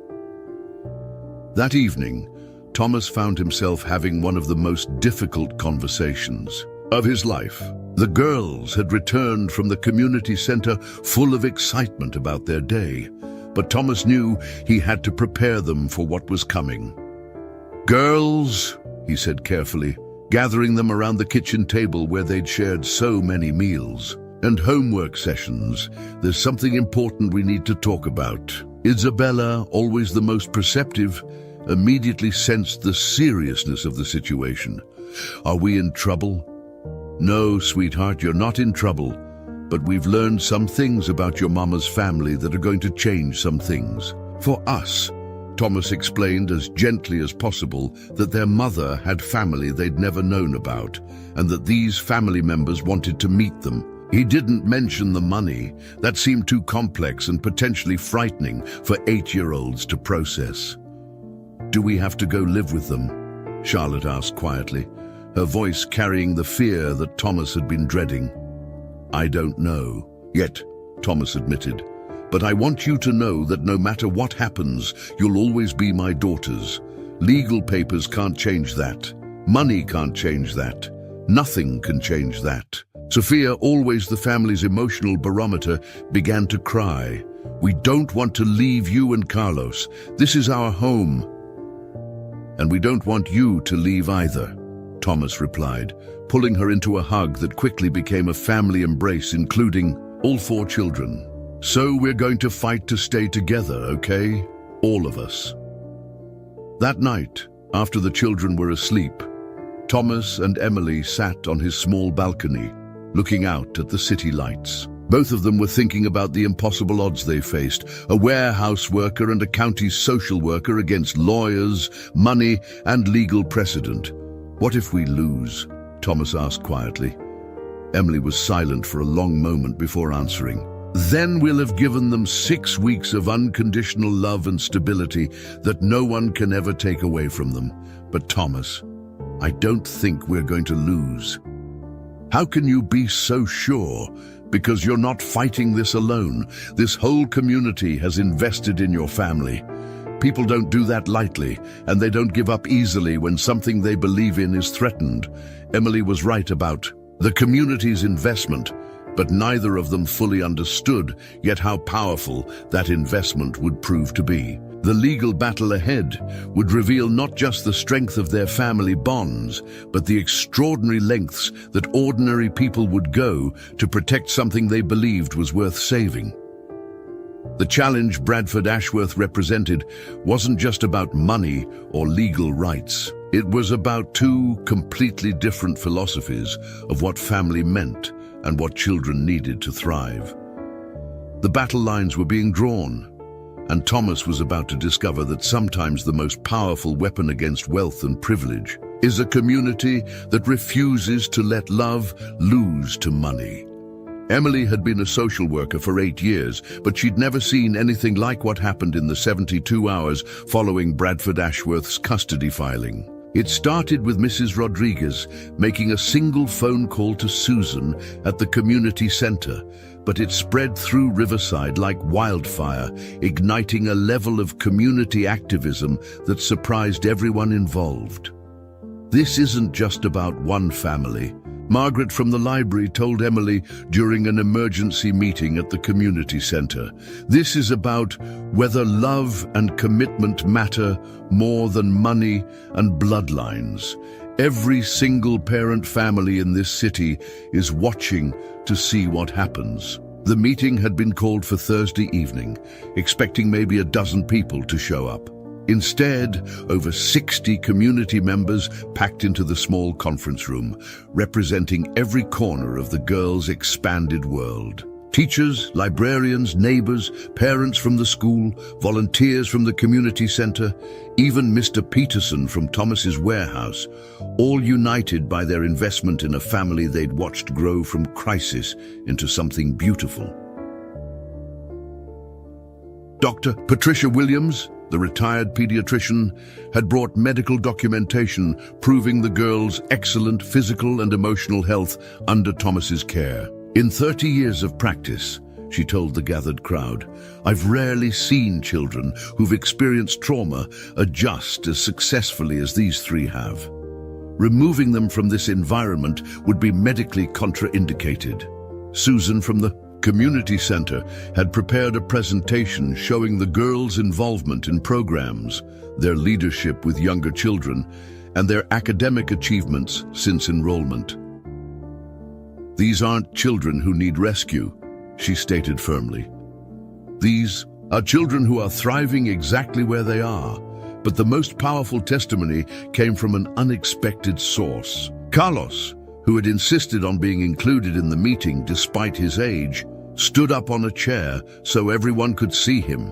That evening, Thomas found himself having one of the most difficult conversations of his life. The girls had returned from the community center full of excitement about their day, but Thomas knew he had to prepare them for what was coming. Girls, he said carefully, gathering them around the kitchen table where they'd shared so many meals, and homework sessions, there's something important we need to talk about. Isabella, always the most perceptive, immediately sensed the seriousness of the situation. Are we in trouble? No, sweetheart, you're not in trouble, but we've learned some things about your mama's family that are going to change some things. For us, Thomas explained as gently as possible that their mother had family they'd never known about, and that these family members wanted to meet them. He didn't mention the money. That seemed too complex and potentially frightening for 8-year-olds to process. Do we have to go live with them? Charlotte asked quietly, her voice carrying the fear that Thomas had been dreading. I don't know yet, Thomas admitted. But I want you to know that no matter what happens, you'll always be my daughters. Legal papers can't change that. Money can't change that. Nothing can change that. Sophia, always the family's emotional barometer, began to cry. "We don't want to leave you and Carlos. This is our home. And we don't want you to leave either," Thomas replied, pulling her into a hug that quickly became a family embrace, including all 4 children. "So we're going to fight to stay together, okay? All of us." That night, after the children were asleep, Thomas and Emily sat on his small balcony, looking out at the city lights. Both of them were thinking about the impossible odds they faced, a warehouse worker and a county social worker against lawyers, money, and legal precedent. "What if we lose?" Thomas asked quietly. Emily was silent for a long moment before answering. "Then we'll have given them 6 weeks of unconditional love and stability that no one can ever take away from them. But Thomas, I don't think we're going to lose." "How can you be so sure? Because you're not fighting this alone. This whole community has invested in your family. People don't do that lightly, and they don't give up easily when something they believe in is threatened." Emily was right about the community's investment, but neither of them fully understood yet how powerful that investment would prove to be. The legal battle ahead would reveal not just the strength of their family bonds, but the extraordinary lengths that ordinary people would go to protect something they believed was worth saving. The challenge Bradford Ashworth represented wasn't just about money or legal rights. It was about 2 completely different philosophies of what family meant and what children needed to thrive. The battle lines were being drawn, and Thomas was about to discover that sometimes the most powerful weapon against wealth and privilege is a community that refuses to let love lose to money. Emily had been a social worker for 8 years, but she'd never seen anything like what happened in the 72 hours following Bradford Ashworth's custody filing. It started with Mrs. Rodriguez making a single phone call to Susan at the community center, but it spread through Riverside like wildfire, igniting a level of community activism that surprised everyone involved. "This isn't just about one family," Margaret from the library told Emily during an emergency meeting at the community center. "This is about whether love and commitment matter more than money and bloodlines. Every single parent family in this city is watching to see what happens." The meeting had been called for Thursday evening, expecting maybe a dozen people to show up. Instead, over 60 community members packed into the small conference room, representing every corner of the girls' expanded world. Teachers, librarians, neighbors, parents from the school, volunteers from the community center, even Mr. Peterson from Thomas's warehouse, all united by their investment in a family they'd watched grow from crisis into something beautiful. Dr. Patricia Williams, the retired pediatrician, had brought medical documentation proving the girls' excellent physical and emotional health under Thomas's care. "In 30 years of practice," she told the gathered crowd, "I've rarely seen children who've experienced trauma adjust as successfully as these 3 have. Removing them from this environment would be medically contraindicated." Susan from the community center had prepared a presentation showing the girls' involvement in programs, their leadership with younger children, and their academic achievements since enrollment. "These aren't children who need rescue," she stated firmly. "These are children who are thriving exactly where they are." But the most powerful testimony came from an unexpected source. Carlos, who had insisted on being included in the meeting despite his age, stood up on a chair so everyone could see him.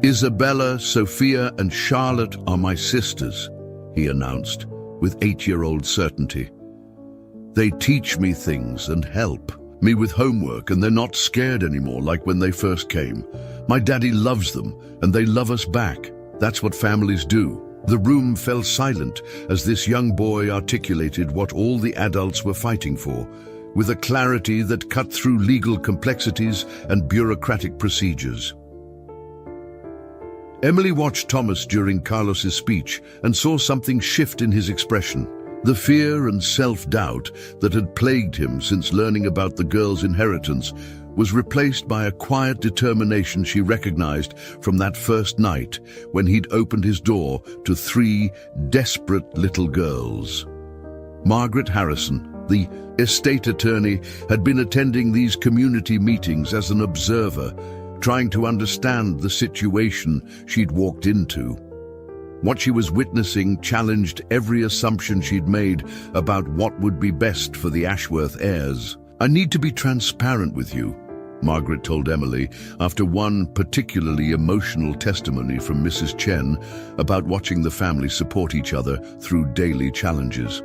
"Isabella, Sophia, and Charlotte are my sisters," he announced with 8-year-old certainty. "They teach me things and help me with homework, and they're not scared anymore like when they first came. My daddy loves them, and they love us back. That's what families do." The room fell silent as this young boy articulated what all the adults were fighting for, with a clarity that cut through legal complexities and bureaucratic procedures. Emily watched Thomas during Carlos's speech and saw something shift in his expression. The fear and self-doubt that had plagued him since learning about the girl's inheritance was replaced by a quiet determination she recognized from that first night when he'd opened his door to 3 desperate little girls. Margaret Harrison, the estate attorney, had been attending these community meetings as an observer, trying to understand the situation she'd walked into. What she was witnessing challenged every assumption she'd made about what would be best for the Ashworth heirs. "I need to be transparent with you," Margaret told Emily after one particularly emotional testimony from Mrs. Chen about watching the family support each other through daily challenges.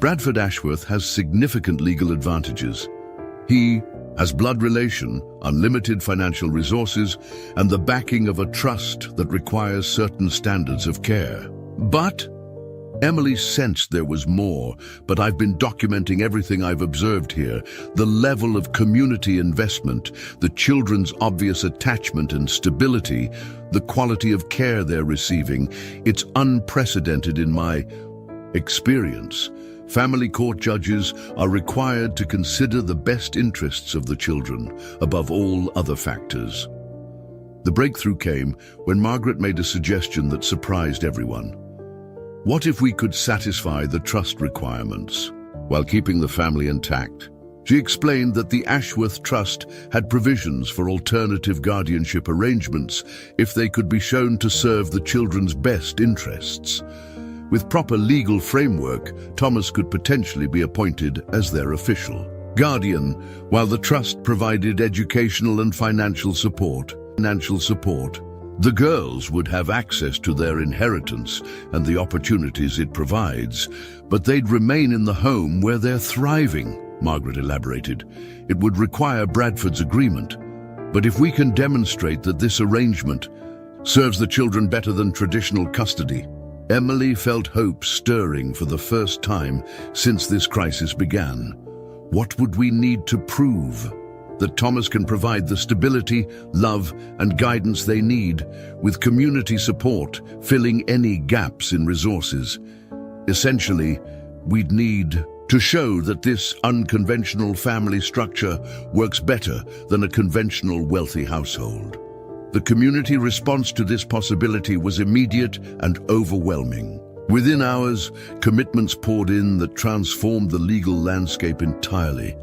"Bradford Ashworth has significant legal advantages. He has blood relation, unlimited financial resources, and the backing of a trust that requires certain standards of care. But Emily sensed there was more, but I've been documenting everything I've observed here. The level of community investment, the children's obvious attachment and stability, the quality of care they're receiving, it's unprecedented in my experience. Family court judges are required to consider the best interests of the children above all other factors." The breakthrough came when Margaret made a suggestion that surprised everyone. "What if we could satisfy the trust requirements while keeping the family intact?" She explained that the Ashworth Trust had provisions for alternative guardianship arrangements if they could be shown to serve the children's best interests. With proper legal framework, Thomas could potentially be appointed as their official guardian, while the trust provided educational and financial support. The girls would have access to their inheritance and the opportunities it provides, but they'd remain in the home where they're thriving, Margaret elaborated. "It would require Bradford's agreement, but if we can demonstrate that this arrangement serves the children better than traditional custody." Emily felt hope stirring for the first time since this crisis began. What would we need to prove? That Thomas can provide the stability, love, and guidance they need, with community support filling any gaps in resources. Essentially, we'd need to show that this unconventional family structure works better than a conventional wealthy household. The community response to this possibility was immediate and overwhelming. Within hours, commitments poured in that transformed the legal landscape entirely.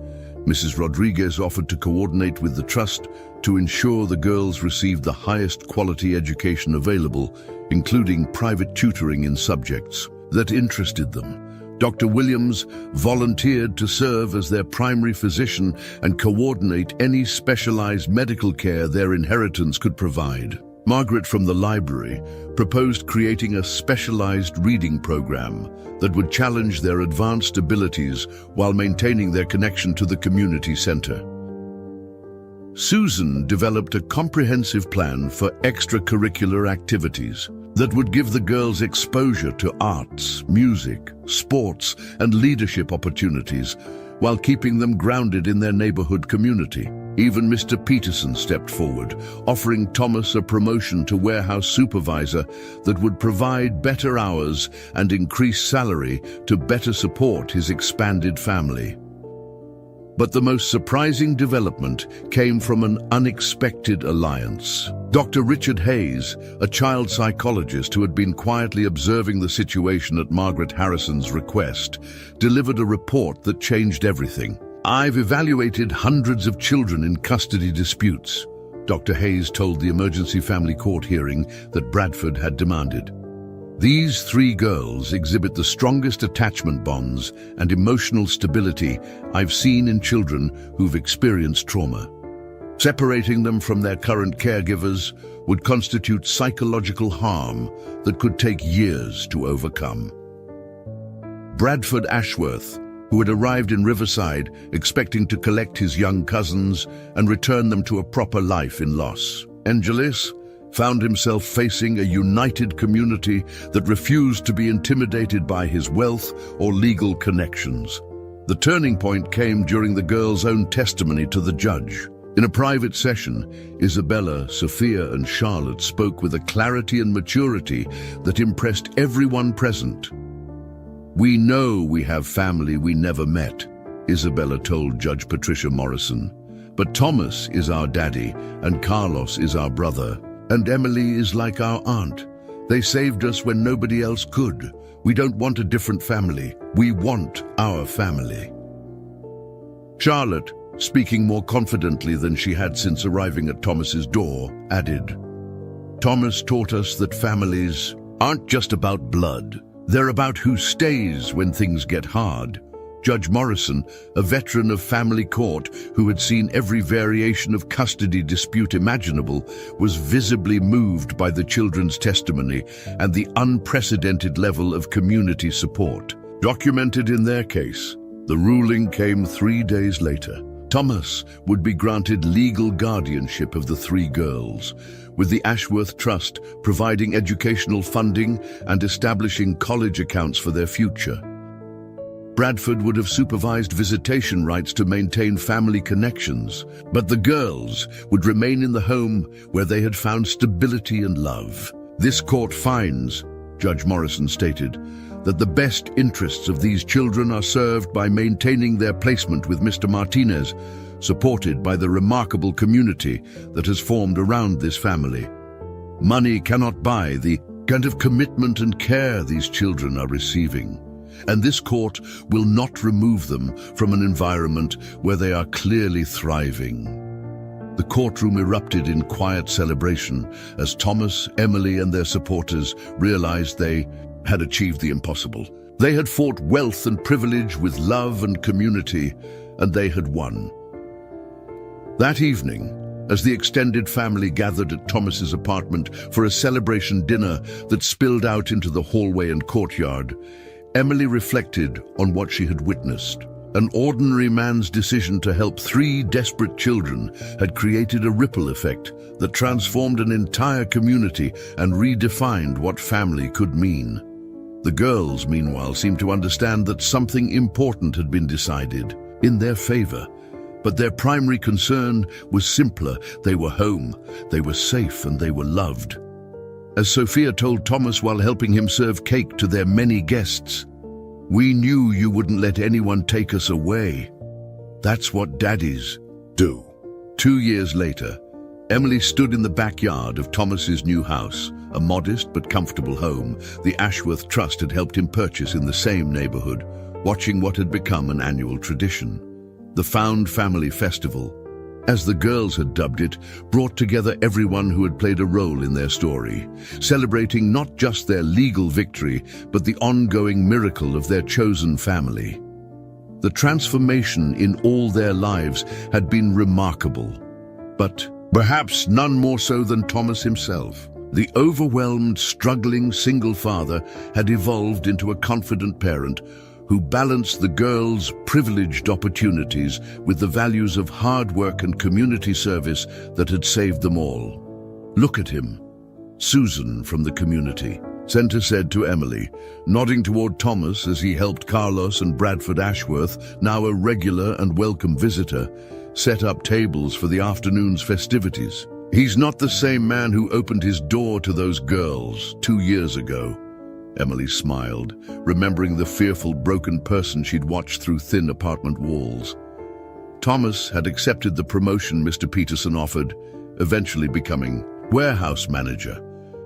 Mrs. Rodriguez offered to coordinate with the trust to ensure the girls received the highest quality education available, including private tutoring in subjects that interested them. Dr. Williams volunteered to serve as their primary physician and coordinate any specialized medical care their inheritance could provide. Margaret from the library proposed creating a specialized reading program that would challenge their advanced abilities while maintaining their connection to the community center. Susan developed a comprehensive plan for extracurricular activities that would give the girls exposure to arts, music, sports, and leadership opportunities while keeping them grounded in their neighborhood community. Even Mr. Peterson stepped forward, offering Thomas a promotion to warehouse supervisor that would provide better hours and increased salary to better support his expanded family. But the most surprising development came from an unexpected alliance. Dr. Richard Hayes, a child psychologist who had been quietly observing the situation at Margaret Harrison's request, delivered a report that changed everything. "I've evaluated hundreds of children in custody disputes," Dr. Hayes told the emergency family court hearing that Bradford had demanded. "These 3 girls exhibit the strongest attachment bonds and emotional stability I've seen in children who've experienced trauma. Separating them from their current caregivers would constitute psychological harm that could take years to overcome." Bradford Ashworth, who had arrived in Riverside expecting to collect his young cousins and return them to a proper life in Los Angeles, found himself facing a united community that refused to be intimidated by his wealth or legal connections. The turning point came during the girl's own testimony to the judge. In a private session, Isabella, Sophia, and Charlotte spoke with a clarity and maturity that impressed everyone present. "We know we have family we never met," Isabella told Judge Patricia Morrison. "But Thomas is our daddy, and Carlos is our brother, and Emily is like our aunt. They saved us when nobody else could. We don't want a different family. We want our family." Charlotte, speaking more confidently than she had since arriving at Thomas's door, added, "Thomas taught us that families aren't just about blood. They're about who stays when things get hard." Judge Morrison, a veteran of family court who had seen every variation of custody dispute imaginable, was visibly moved by the children's testimony and the unprecedented level of community support documented in their case. The ruling came 3 days later. Thomas would be granted legal guardianship of the 3 girls, with the Ashworth Trust providing educational funding and establishing college accounts for their future. Bradford would have supervised visitation rights to maintain family connections, but the girls would remain in the home where they had found stability and love. "This court finds," Judge Morrison stated, "that the best interests of these children are served by maintaining their placement with Mr. Martinez, supported by the remarkable community that has formed around this family. Money cannot buy the kind of commitment and care these children are receiving, and this court will not remove them from an environment where they are clearly thriving." The courtroom erupted in quiet celebration as Thomas, Emily, and their supporters realized they had achieved the impossible. They had fought wealth and privilege with love and community, and they had won. That evening, as the extended family gathered at Thomas's apartment for a celebration dinner that spilled out into the hallway and courtyard, Emily reflected on what she had witnessed. An ordinary man's decision to help 3 desperate children had created a ripple effect that transformed an entire community and redefined what family could mean. The girls, meanwhile, seemed to understand that something important had been decided in their favor, but their primary concern was simpler. They were home, they were safe, and they were loved. As Sophia told Thomas while helping him serve cake to their many guests, "We knew you wouldn't let anyone take us away. That's what daddies do." 2 years later, Emily stood in the backyard of Thomas's new house, a modest but comfortable home the Ashworth Trust had helped him purchase in the same neighborhood, watching what had become an annual tradition. The Found Family Festival, as the girls had dubbed it, brought together everyone who had played a role in their story, celebrating not just their legal victory, but the ongoing miracle of their chosen family. The transformation in all their lives had been remarkable, but perhaps none more so than Thomas himself. The overwhelmed, struggling single father had evolved into a confident parent who balanced the girls' privileged opportunities with the values of hard work and community service that had saved them all. "Look at him." Susan from the community center said to Emily, nodding toward Thomas as he helped Carlos and Bradford Ashworth, now a regular and welcome visitor, set up tables for the afternoon's festivities. "He's not the same man who opened his door to those girls 2 years ago." Emily smiled, remembering the fearful, broken person she'd watched through thin apartment walls. Thomas had accepted the promotion Mr. Peterson offered, eventually becoming warehouse manager,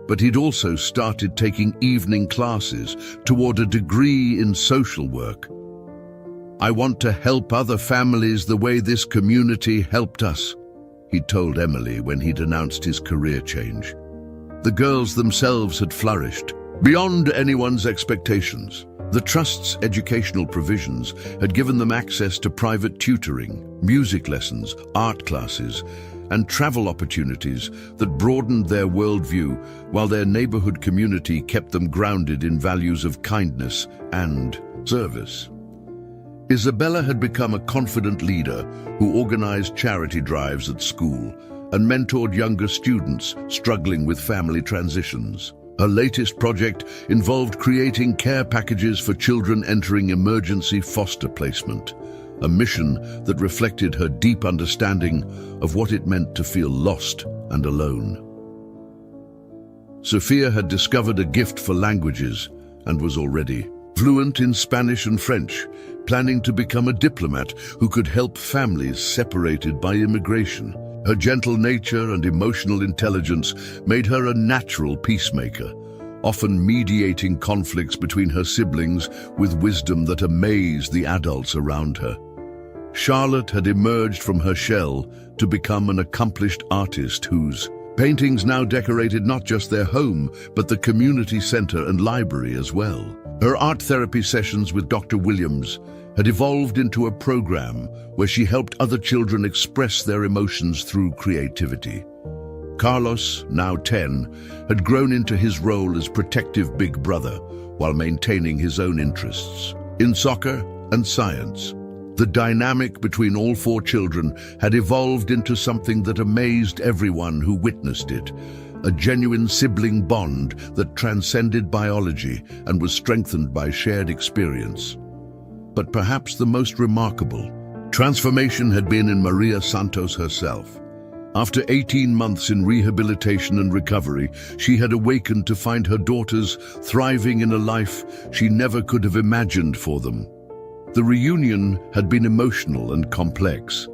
but he'd also started taking evening classes toward a degree in social work. "I want to help other families the way this community helped us," he told Emily when he'd announced his career change. The girls themselves had flourished beyond anyone's expectations. The Trust's educational provisions had given them access to private tutoring, music lessons, art classes, and travel opportunities that broadened their worldview, while their neighborhood community kept them grounded in values of kindness and service. Isabella had become a confident leader who organized charity drives at school and mentored younger students struggling with family transitions. Her latest project involved creating care packages for children entering emergency foster placement, a mission that reflected her deep understanding of what it meant to feel lost and alone. Sophia had discovered a gift for languages and was already fluent in Spanish and French, planning to become a diplomat who could help families separated by immigration. Her gentle nature and emotional intelligence made her a natural peacemaker, often mediating conflicts between her siblings with wisdom that amazed the adults around her. Charlotte had emerged from her shell to become an accomplished artist whose paintings now decorated not just their home, but the community center and library as well. Her art therapy sessions with Dr. Williams had evolved into a program where she helped other children express their emotions through creativity. Carlos, now 10, had grown into his role as protective big brother while maintaining his own interests in soccer and science. The dynamic between all four children had evolved into something that amazed everyone who witnessed it, a genuine sibling bond that transcended biology and was strengthened by shared experience. But perhaps the most remarkable transformation had been in Maria Santos herself. After 18 months in rehabilitation and recovery, she had awakened to find her daughters thriving in a life she never could have imagined for them. The reunion had been emotional and complex,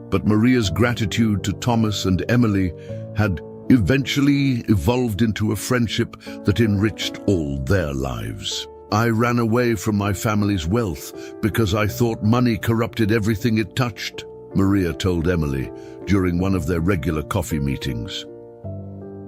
but Maria's gratitude to Thomas and Emily had eventually evolved into a friendship that enriched all their lives. I ran away from my family's wealth because I thought money corrupted everything it touched, Maria told Emily during one of their regular coffee meetings.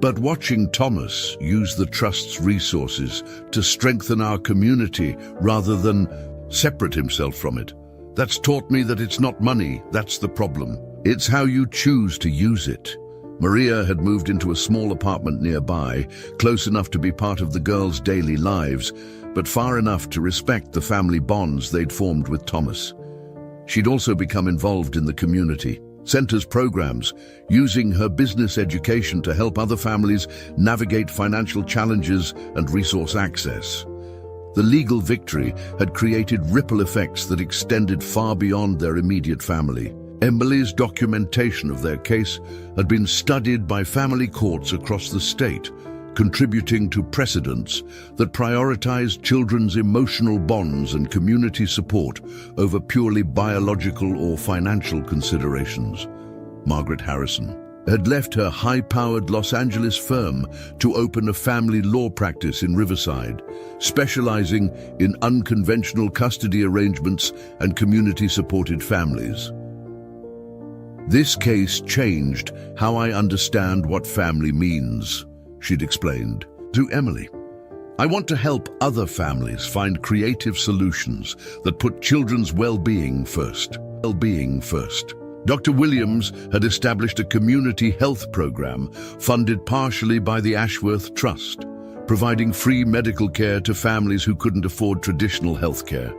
But watching Thomas use the trust's resources to strengthen our community rather than separate himself from it, that's taught me that it's not money that's the problem. It's how you choose to use it. Maria had moved into a small apartment nearby, close enough to be part of the girls' daily lives, but far enough to respect the family bonds they'd formed with Thomas. She'd also become involved in the community center's programs, using her business education to help other families navigate financial challenges and resource access. The legal victory had created ripple effects that extended far beyond their immediate family. Emily's documentation of their case had been studied by family courts across the state, contributing to precedents that prioritized children's emotional bonds and community support over purely biological or financial considerations. Margaret Harrison had left her high-powered Los Angeles firm to open a family law practice in Riverside, specializing in unconventional custody arrangements and community-supported families. This case changed how I understand what family means, she'd explained to Emily. I want to help other families find creative solutions that put children's well-being first. Dr. Williams had established a community health program funded partially by the Ashworth Trust, providing free medical care to families who couldn't afford traditional health care.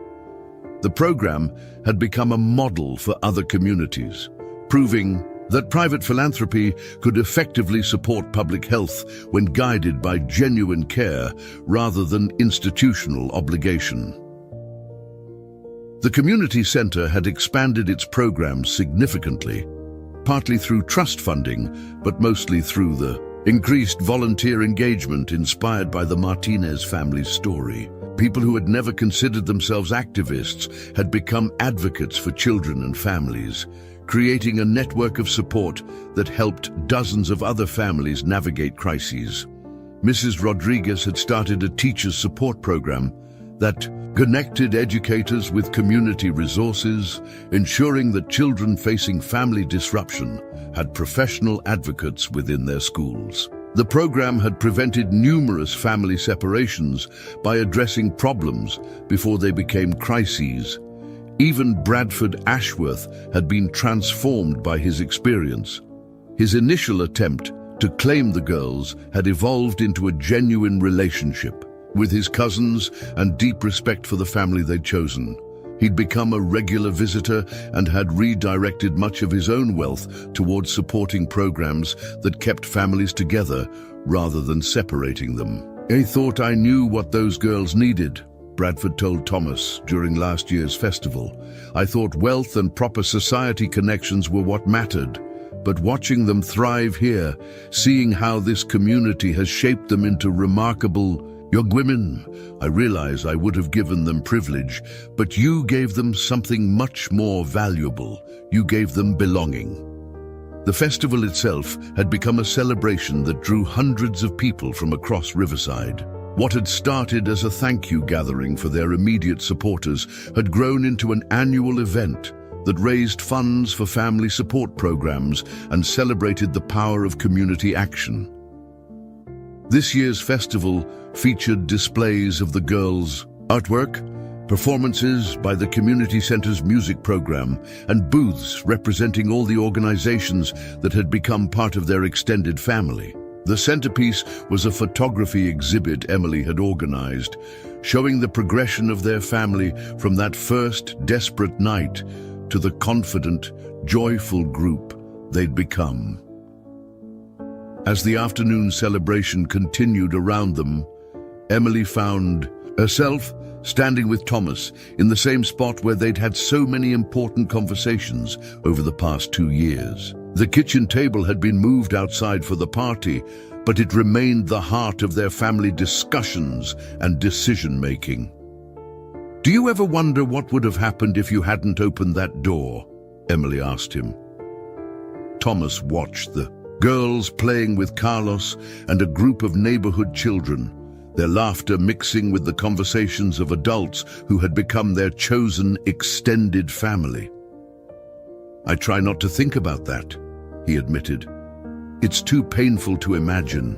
The program had become a model for other communities, proving that private philanthropy could effectively support public health when guided by genuine care rather than institutional obligation. The community center had expanded its programs significantly, partly through trust funding, but mostly through the increased volunteer engagement inspired by the Martinez family's story. People who had never considered themselves activists had become advocates for children and families, creating a network of support that helped dozens of other families navigate crises. Mrs. Rodriguez had started a teachers' support program that connected educators with community resources, ensuring that children facing family disruption had professional advocates within their schools. The program had prevented numerous family separations by addressing problems before they became crises. Even Bradford Ashworth had been transformed by his experience. His initial attempt to claim the girls had evolved into a genuine relationship with his cousins and deep respect for the family they'd chosen. He'd become a regular visitor and had redirected much of his own wealth towards supporting programs that kept families together rather than separating them. I thought I knew what those girls needed, Bradford told Thomas during last year's festival. I thought wealth and proper society connections were what mattered. But watching them thrive here, seeing how this community has shaped them into remarkable young women, I realize I would have given them privilege, but you gave them something much more valuable. You gave them belonging. The festival itself had become a celebration that drew hundreds of people from across Riverside. What had started as a thank you gathering for their immediate supporters had grown into an annual event that raised funds for family support programs and celebrated the power of community action. This year's festival featured displays of the girls' artwork, performances by the community center's music program, and booths representing all the organizations that had become part of their extended family. The centerpiece was a photography exhibit Emily had organized, showing the progression of their family from that first desperate night to the confident, joyful group they'd become. As the afternoon celebration continued around them, Emily found herself standing with Thomas in the same spot where they'd had so many important conversations over the past 2 years. The kitchen table had been moved outside for the party, but it remained the heart of their family discussions and decision-making. Do you ever wonder what would have happened if you hadn't opened that door? Emily asked him. Thomas watched the girls playing with Carlos and a group of neighborhood children, their laughter mixing with the conversations of adults who had become their chosen extended family. I try not to think about that, he admitted. It's too painful to imagine.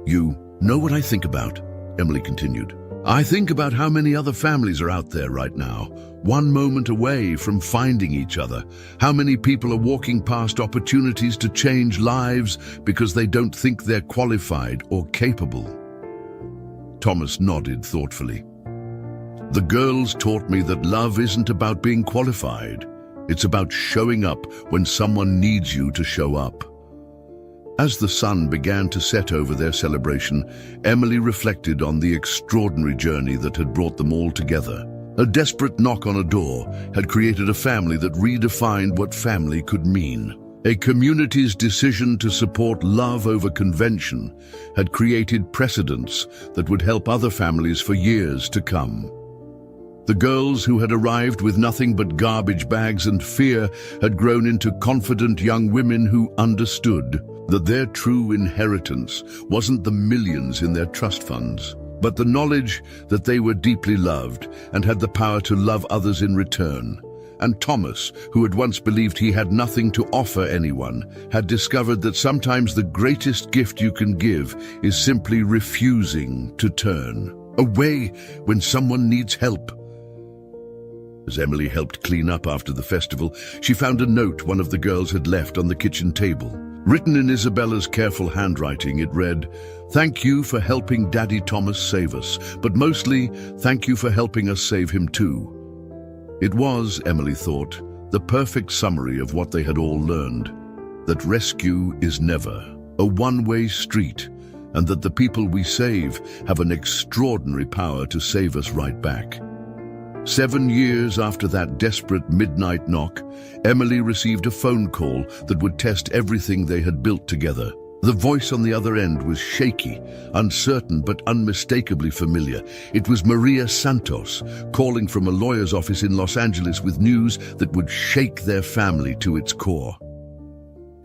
You know what I think about, Emily continued. I think about how many other families are out there right now, one moment away from finding each other. How many people are walking past opportunities to change lives because they don't think they're qualified or capable. Thomas nodded thoughtfully. The girls taught me that love isn't about being qualified. It's about showing up when someone needs you to show up. As the sun began to set over their celebration, Emily reflected on the extraordinary journey that had brought them all together. A desperate knock on a door had created a family that redefined what family could mean. A community's decision to support love over convention had created precedents that would help other families for years to come. The girls who had arrived with nothing but garbage bags and fear had grown into confident young women who understood that their true inheritance wasn't the millions in their trust funds, but the knowledge that they were deeply loved and had the power to love others in return. And Thomas, who had once believed he had nothing to offer anyone, had discovered that sometimes the greatest gift you can give is simply refusing to turn away when someone needs help. As Emily helped clean up after the festival, she found a note one of the girls had left on the kitchen table. Written in Isabella's careful handwriting, it read, "Thank you for helping Daddy Thomas save us, but mostly, thank you for helping us save him too." It was, Emily thought, the perfect summary of what they had all learned, that rescue is never a one-way street, and that the people we save have an extraordinary power to save us right back. 7 years after that desperate midnight knock, Emily received a phone call that would test everything they had built together. The voice on the other end was shaky, uncertain but unmistakably familiar. It was Maria Santos, calling from a lawyer's office in Los Angeles with news that would shake their family to its core.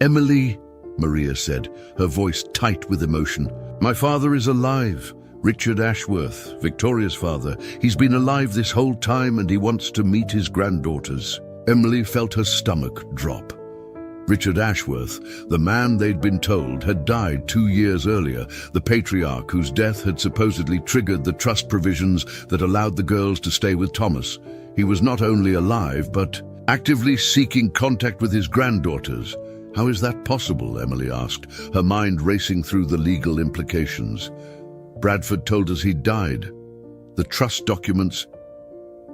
"Emily," Maria said, her voice tight with emotion, "my father is alive. Richard Ashworth, Victoria's father. He's been alive this whole time and he wants to meet his granddaughters." Emily felt her stomach drop. Richard Ashworth, the man they'd been told had died 2 years earlier, the patriarch whose death had supposedly triggered the trust provisions that allowed the girls to stay with Thomas. He was not only alive, but actively seeking contact with his granddaughters. How is that possible? Emily asked, her mind racing through the legal implications. Bradford told us he died. The trust documents...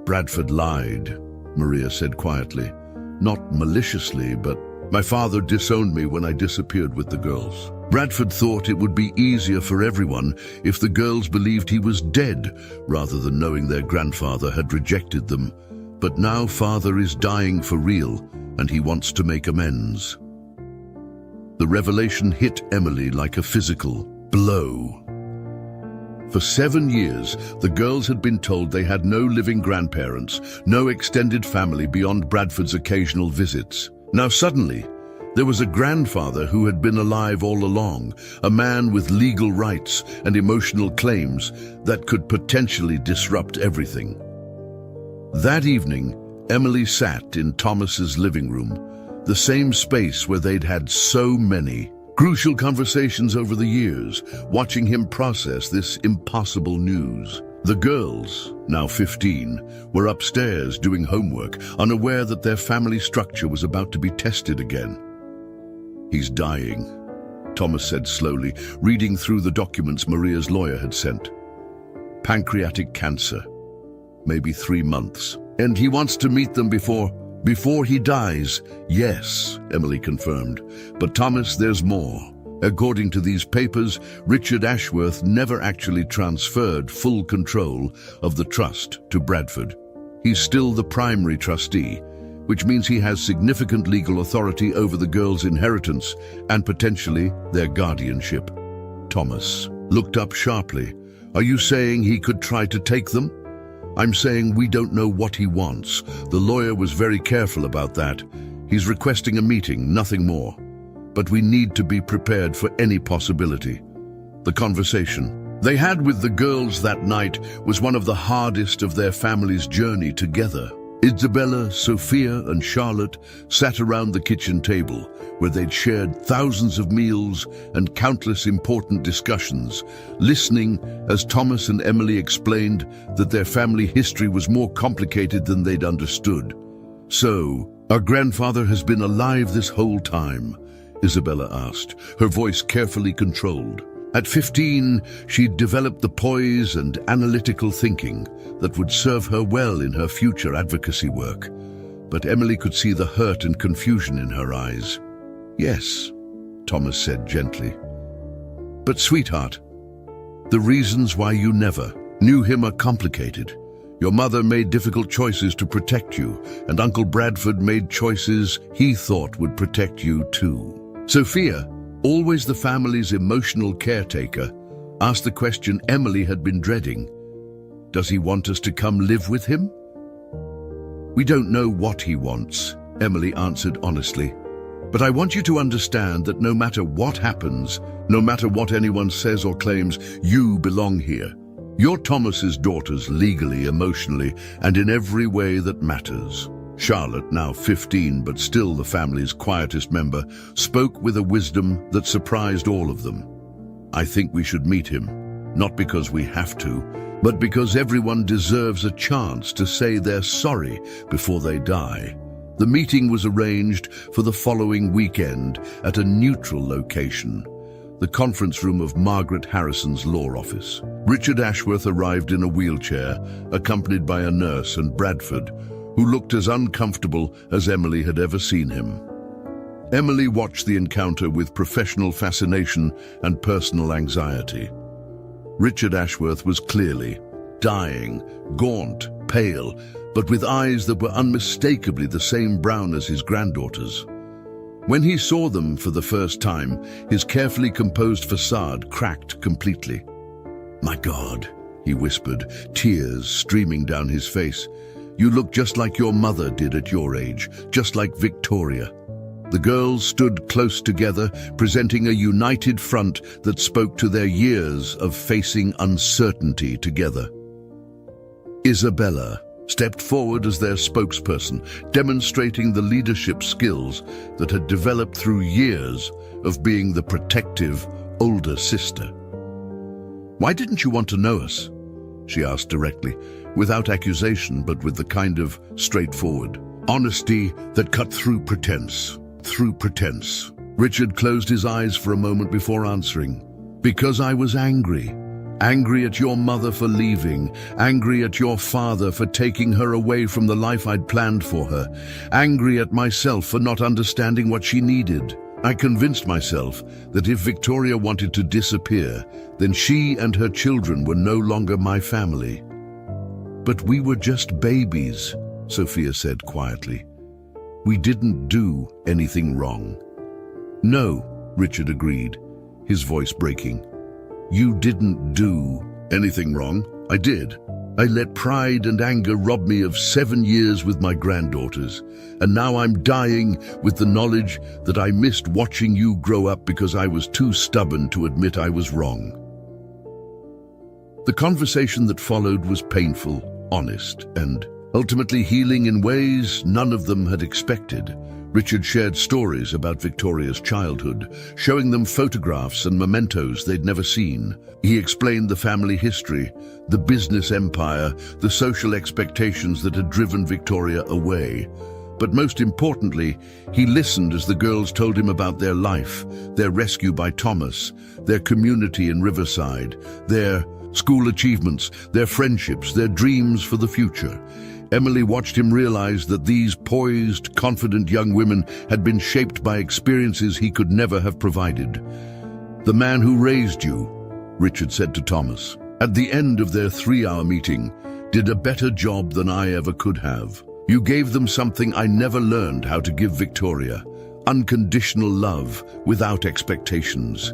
Bradford lied, Maria said quietly. Not maliciously, but My father disowned me when I disappeared with the girls. Bradford thought it would be easier for everyone if the girls believed he was dead, rather than knowing their grandfather had rejected them. But now father is dying for real, and he wants to make amends. The revelation hit Emily like a physical blow. For 7 years, the girls had been told they had no living grandparents, no extended family beyond Bradford's occasional visits. Now suddenly, there was a grandfather who had been alive all along, a man with legal rights and emotional claims that could potentially disrupt everything. That evening, Emily sat in Thomas's living room, the same space where they'd had so many crucial conversations over the years, watching him process this impossible news. The girls, now 15, were upstairs doing homework, unaware that their family structure was about to be tested again. "He's dying," Thomas said slowly, reading through the documents Maria's lawyer had sent. "Pancreatic cancer. Maybe 3 months. And he wants to meet them before he dies." "Yes," Emily confirmed. "But Thomas, there's more. According to these papers, Richard Ashworth never actually transferred full control of the trust to Bradford. He's still the primary trustee, which means he has significant legal authority over the girls' inheritance and potentially their guardianship." Thomas looked up sharply. "Are you saying he could try to take them?" "I'm saying we don't know what he wants. The lawyer was very careful about that. He's requesting a meeting, nothing more. But we need to be prepared for any possibility." The conversation they had with the girls that night was one of the hardest of their family's journey together. Isabella, Sophia, and Charlotte sat around the kitchen table, where they'd shared thousands of meals and countless important discussions, listening as Thomas and Emily explained that their family history was more complicated than they'd understood. "So, our grandfather has been alive this whole time?" Isabella asked, her voice carefully controlled. At 15, she'd developed the poise and analytical thinking that would serve her well in her future advocacy work. But Emily could see the hurt and confusion in her eyes. "Yes," Thomas said gently. "But sweetheart, the reasons why you never knew him are complicated. Your mother made difficult choices to protect you, and Uncle Bradford made choices he thought would protect you too." Sophia, always the family's emotional caretaker, asked the question Emily had been dreading. "Does he want us to come live with him?" "We don't know what he wants," Emily answered honestly. "But I want you to understand that no matter what happens, no matter what anyone says or claims, you belong here. You're Thomas's daughters legally, emotionally, and in every way that matters." Charlotte, now 15 but still the family's quietest member, spoke with a wisdom that surprised all of them. "I think we should meet him, not because we have to, but because everyone deserves a chance to say they're sorry before they die." The meeting was arranged for the following weekend at a neutral location, the conference room of Margaret Harrison's law office. Richard Ashworth arrived in a wheelchair, accompanied by a nurse, and Bradford, who looked as uncomfortable as Emily had ever seen him. Emily watched the encounter with professional fascination and personal anxiety. Richard Ashworth was clearly dying, gaunt, pale, but with eyes that were unmistakably the same brown as his granddaughters. When he saw them for the first time, his carefully composed facade cracked completely. "My God," he whispered, tears streaming down his face. "You look just like your mother did at your age, just like Victoria." The girls stood close together, presenting a united front that spoke to their years of facing uncertainty together. Isabella stepped forward as their spokesperson, demonstrating the leadership skills that had developed through years of being the protective older sister. "Why didn't you want to know us?" she asked directly, without accusation but with the kind of straightforward honesty that cut through pretense. Through pretense. Richard closed his eyes for a moment before answering. "Because I was angry. Angry at your mother for leaving, angry at your father for taking her away from the life I'd planned for her, angry at myself for not understanding what she needed. I convinced myself that if Victoria wanted to disappear, then she and her children were no longer my family. But we were just babies, Sophia said quietly. We didn't do anything wrong. No, Richard agreed, his voice breaking. You didn't do anything wrong. I did. I let pride and anger rob me of 7 years with my granddaughters, and now I'm dying with the knowledge that I missed watching you grow up because I was too stubborn to admit I was wrong. The conversation that followed was painful, honest, and ultimately healing in ways none of them had expected. Richard shared stories about Victoria's childhood, showing them photographs and mementos they'd never seen. He explained the family history, the business empire, the social expectations that had driven Victoria away. But most importantly, he listened as the girls told him about their life, their rescue by Thomas, their community in Riverside, their school achievements, their friendships, their dreams for the future. Emily watched him realize that these poised, confident young women had been shaped by experiences he could never have provided. The man who raised you, Richard said to Thomas, at the end of their 3-hour meeting, did a better job than I ever could have. You gave them something I never learned how to give Victoria, unconditional love without expectations.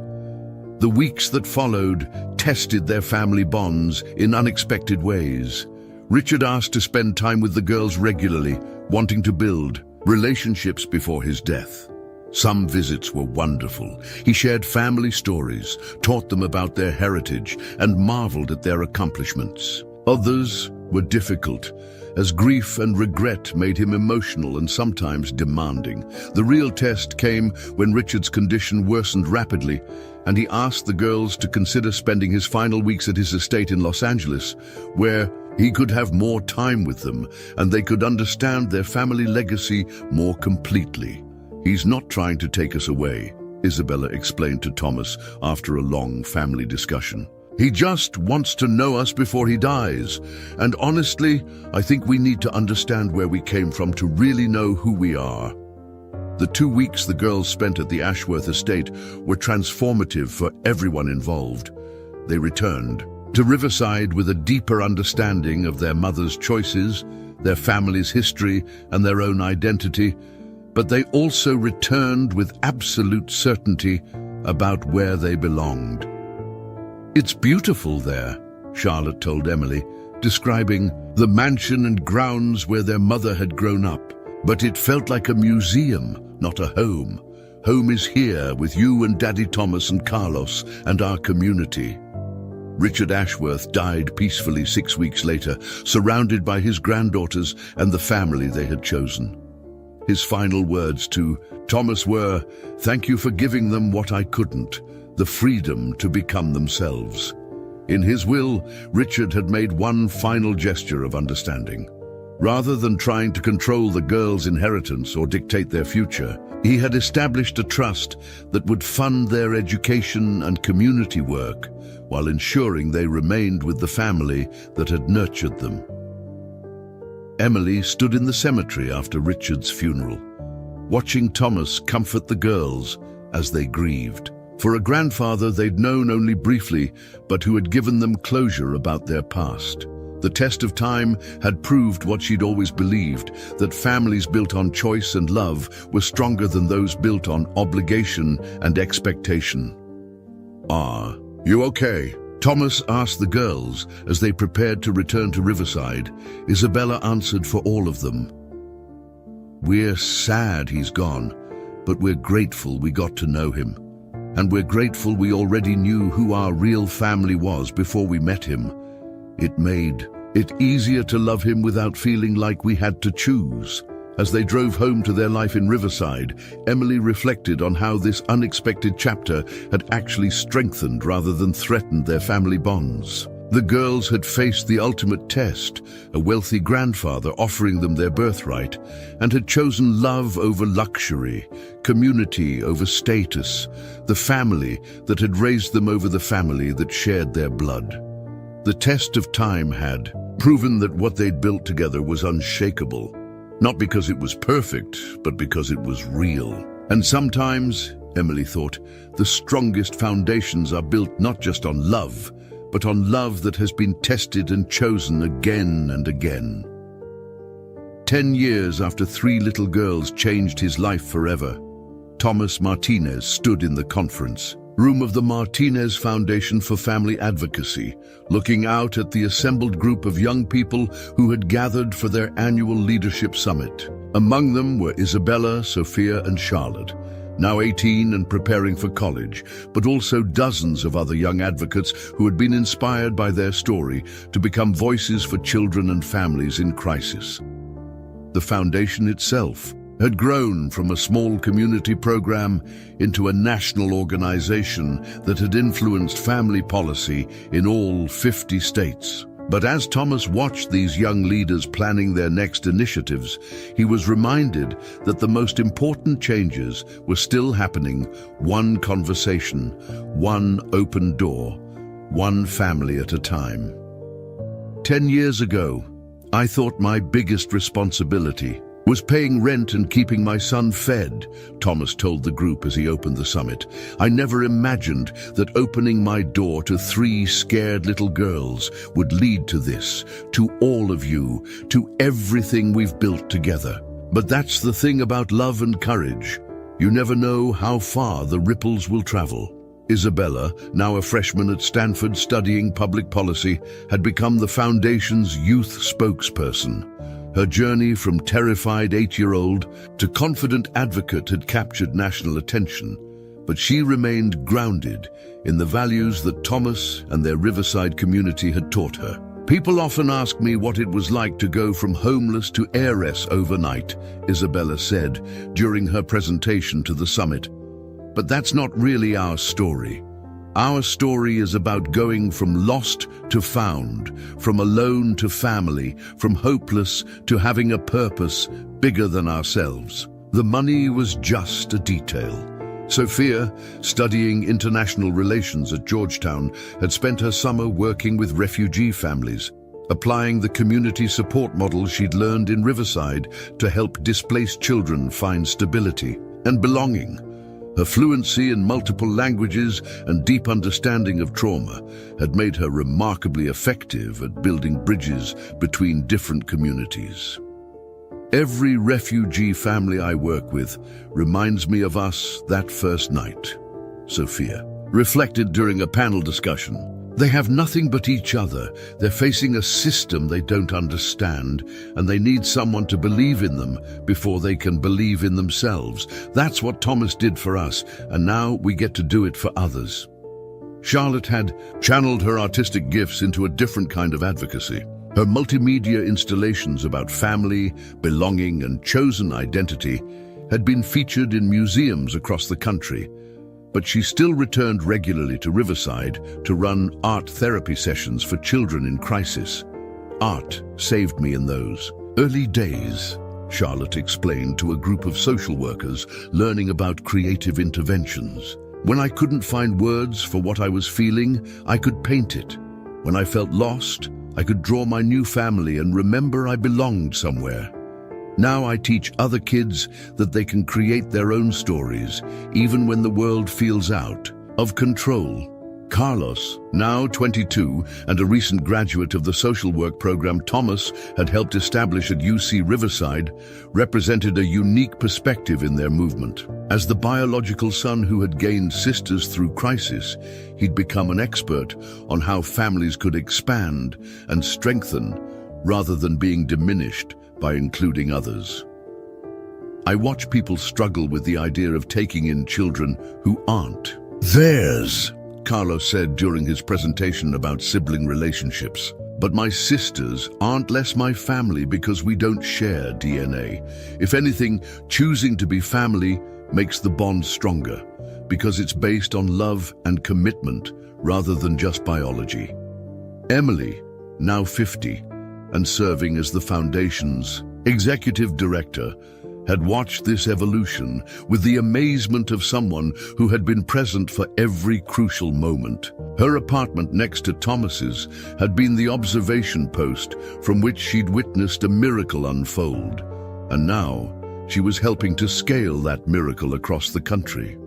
The weeks that followed tested their family bonds in unexpected ways. Richard asked to spend time with the girls regularly, wanting to build relationships before his death. Some visits were wonderful. He shared family stories, taught them about their heritage, and marveled at their accomplishments. Others were difficult, as grief and regret made him emotional and sometimes demanding. The real test came when Richard's condition worsened rapidly, and he asked the girls to consider spending his final weeks at his estate in Los Angeles, where he could have more time with them and they could understand their family legacy more completely. He's not trying to take us away, Isabella explained to Thomas after a long family discussion. He just wants to know us before he dies. And honestly, I think we need to understand where we came from to really know who we are. The 2 weeks the girls spent at the Ashworth estate were transformative for everyone involved. They returned to Riverside with a deeper understanding of their mother's choices, their family's history, and their own identity, but they also returned with absolute certainty about where they belonged. It's beautiful there, Charlotte told Emily, describing the mansion and grounds where their mother had grown up, but it felt like a museum, not a home. Home is here with you and Daddy Thomas and Carlos and our community. Richard Ashworth died peacefully 6 weeks later, surrounded by his granddaughters and the family they had chosen. His final words to Thomas were, "Thank you for giving them what I couldn't, the freedom to become themselves." In his will, Richard had made one final gesture of understanding. Rather than trying to control the girls' inheritance or dictate their future, he had established a trust that would fund their education and community work, while ensuring they remained with the family that had nurtured them. Emily stood in the cemetery after Richard's funeral, watching Thomas comfort the girls as they grieved. For a grandfather they'd known only briefly, but who had given them closure about their past. The test of time had proved what she'd always believed, that families built on choice and love were stronger than those built on obligation and expectation. "Are you okay?" Thomas asked the girls as they prepared to return to Riverside. Isabella answered for all of them. "We're sad he's gone, but we're grateful we got to know him. And we're grateful we already knew who our real family was before we met him. It made it easier to love him without feeling like we had to choose." As they drove home to their life in Riverside, Emily reflected on how this unexpected chapter had actually strengthened rather than threatened their family bonds. The girls had faced the ultimate test, a wealthy grandfather offering them their birthright, and had chosen love over luxury, community over status, the family that had raised them over the family that shared their blood. The test of time had proven that what they'd built together was unshakable, not because it was perfect, but because it was real. And sometimes, Emily thought, the strongest foundations are built not just on love, but on love that has been tested and chosen again and again. 10 years after 3 little girls changed his life forever, Thomas Martinez stood in the conference room of the Martinez Foundation for Family Advocacy, looking out at the assembled group of young people who had gathered for their annual leadership summit. Among them were Isabella, Sophia, and Charlotte, now 18 and preparing for college, but also dozens of other young advocates who had been inspired by their story to become voices for children and families in crisis. The foundation itself had grown from a small community program into a national organization that had influenced family policy in all 50 states. But as Thomas watched these young leaders planning their next initiatives, he was reminded that the most important changes were still happening, one conversation, one open door, one family at a time. 10 years ago, I thought my biggest responsibility was paying rent and keeping my son fed, Thomas told the group as he opened the summit. I never imagined that opening my door to 3 scared little girls would lead to this, to all of you, to everything we've built together. But that's the thing about love and courage. You never know how far the ripples will travel. Isabella, now a freshman at Stanford studying public policy, had become the foundation's youth spokesperson. Her journey from terrified 8-year-old to confident advocate had captured national attention, but she remained grounded in the values that Thomas and their Riverside community had taught her. People often ask me what it was like to go from homeless to heiress overnight, Isabella said during her presentation to the summit. But that's not really our story. Our story is about going from lost to found, from alone to family, from hopeless to having a purpose bigger than ourselves. The money was just a detail. Sophia, studying international relations at Georgetown, had spent her summer working with refugee families, applying the community support model she'd learned in Riverside to help displaced children find stability and belonging. Her fluency in multiple languages and deep understanding of trauma had made her remarkably effective at building bridges between different communities. Every refugee family I work with reminds me of us that first night, Sophia reflected during a panel discussion. They have nothing but each other. They're facing a system they don't understand, and they need someone to believe in them before they can believe in themselves. That's what Thomas did for us, and now we get to do it for others. Charlotte had channeled her artistic gifts into a different kind of advocacy. Her multimedia installations about family, belonging, and chosen identity had been featured in museums across the country, but she still returned regularly to Riverside to run art therapy sessions for children in crisis. Art saved me in those early days, Charlotte explained to a group of social workers learning about creative interventions. When I couldn't find words for what I was feeling, I could paint it. When I felt lost, I could draw my new family and remember I belonged somewhere. Now I teach other kids that they can create their own stories, even when the world feels out of control. Carlos, now 22 and a recent graduate of the social work program Thomas had helped establish at UC Riverside, represented a unique perspective in their movement. As the biological son who had gained sisters through crisis, he'd become an expert on how families could expand and strengthen rather than being diminished by including others. I watch people struggle with the idea of taking in children who aren't theirs, Carlos said during his presentation about sibling relationships. But my sisters aren't less my family because we don't share DNA. If anything, choosing to be family makes the bond stronger because it's based on love and commitment rather than just biology. Emily, now 50, and serving as the Foundation's executive director, had watched this evolution with the amazement of someone who had been present for every crucial moment. Her apartment next to Thomas's had been the observation post from which she'd witnessed a miracle unfold, and now she was helping to scale that miracle across the country.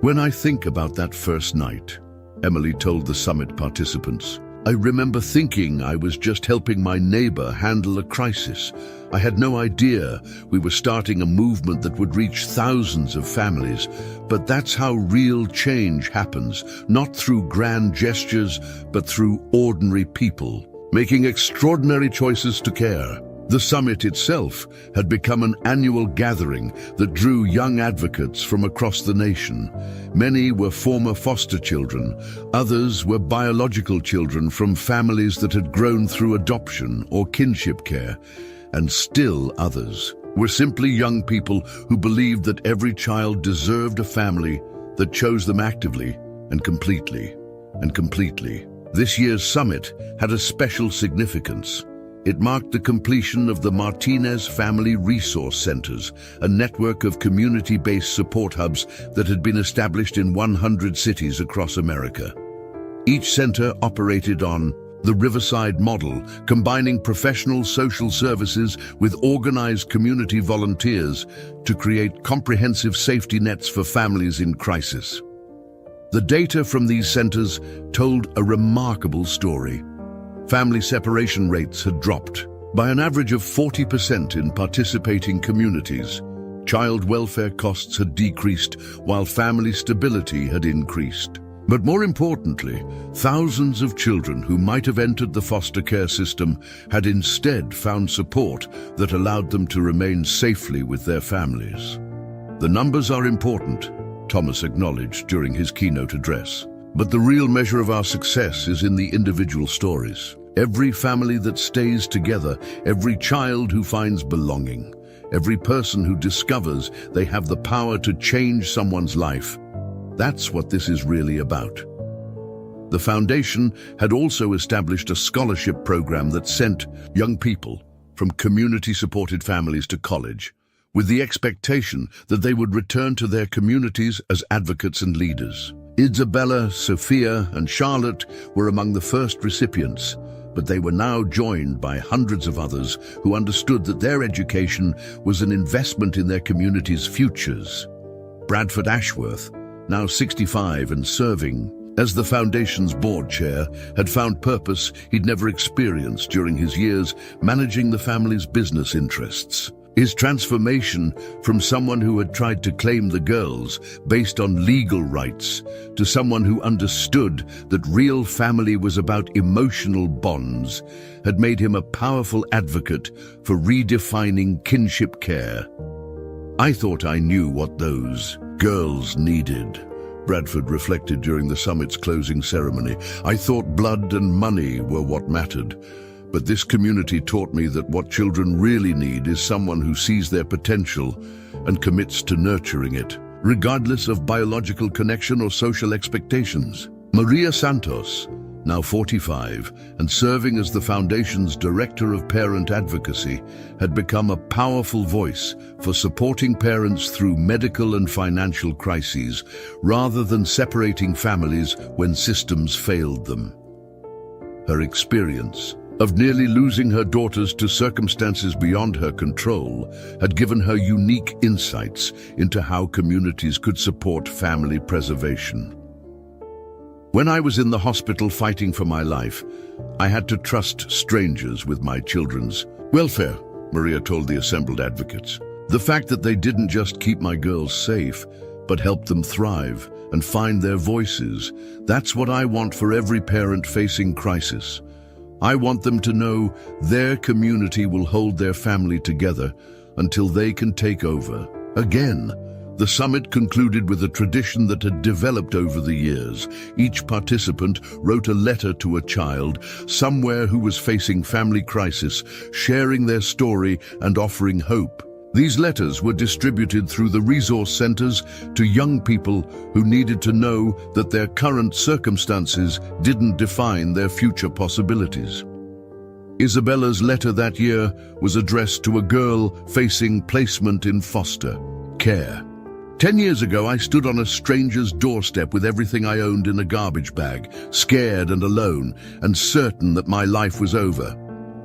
"When I think about that first night," Emily told the summit participants, "I remember thinking I was just helping my neighbor handle a crisis. I had no idea we were starting a movement that would reach thousands of families. But that's how real change happens, not through grand gestures, but through ordinary people, making extraordinary choices to care." The summit itself had become an annual gathering that drew young advocates from across the nation. Many were former foster children, others were biological children from families that had grown through adoption or kinship care, and still others were simply young people who believed that every child deserved a family that chose them actively and completely. This year's summit had a special significance. It marked the completion of the Martinez Family Resource Centers, a network of community-based support hubs that had been established in 100 cities across America. Each center operated on the Riverside model, combining professional social services with organized community volunteers to create comprehensive safety nets for families in crisis. The data from these centers told a remarkable story. Family separation rates had dropped by an average of 40% in participating communities. Child welfare costs had decreased while family stability had increased. But more importantly, thousands of children who might have entered the foster care system had instead found support that allowed them to remain safely with their families. "The numbers are important," Thomas acknowledged during his keynote address. "But the real measure of our success is in the individual stories. Every family that stays together, every child who finds belonging, every person who discovers they have the power to change someone's life. That's what this is really about." The foundation had also established a scholarship program that sent young people from community-supported families to college, with the expectation that they would return to their communities as advocates and leaders. Isabella, Sophia, and Charlotte were among the first recipients, but they were now joined by hundreds of others who understood that their education was an investment in their community's futures. Bradford Ashworth, now 65 and serving as the Foundation's board chair, had found purpose he'd never experienced during his years managing the family's business interests. His transformation from someone who had tried to claim the girls based on legal rights to someone who understood that real family was about emotional bonds had made him a powerful advocate for redefining kinship care. "I thought I knew what those girls needed," Bradford reflected during the summit's closing ceremony. "I thought blood and money were what mattered. But this community taught me that what children really need is someone who sees their potential and commits to nurturing it, regardless of biological connection or social expectations." Maria Santos, now 45 and serving as the Foundation's Director of Parent Advocacy, had become a powerful voice for supporting parents through medical and financial crises, rather than separating families when systems failed them. Her experience of nearly losing her daughters to circumstances beyond her control had given her unique insights into how communities could support family preservation. "When I was in the hospital fighting for my life, I had to trust strangers with my children's welfare," Maria told the assembled advocates. "The fact that they didn't just keep my girls safe, but helped them thrive and find their voices, that's what I want for every parent facing crisis. I want them to know their community will hold their family together until they can take over again." The summit concluded with a tradition that had developed over the years. Each participant wrote a letter to a child somewhere who was facing family crisis, sharing their story and offering hope. These letters were distributed through the resource centers to young people who needed to know that their current circumstances didn't define their future possibilities. Isabella's letter that year was addressed to a girl facing placement in foster care. 10 years ago, I stood on a stranger's doorstep with everything I owned in a garbage bag, scared and alone, and certain that my life was over.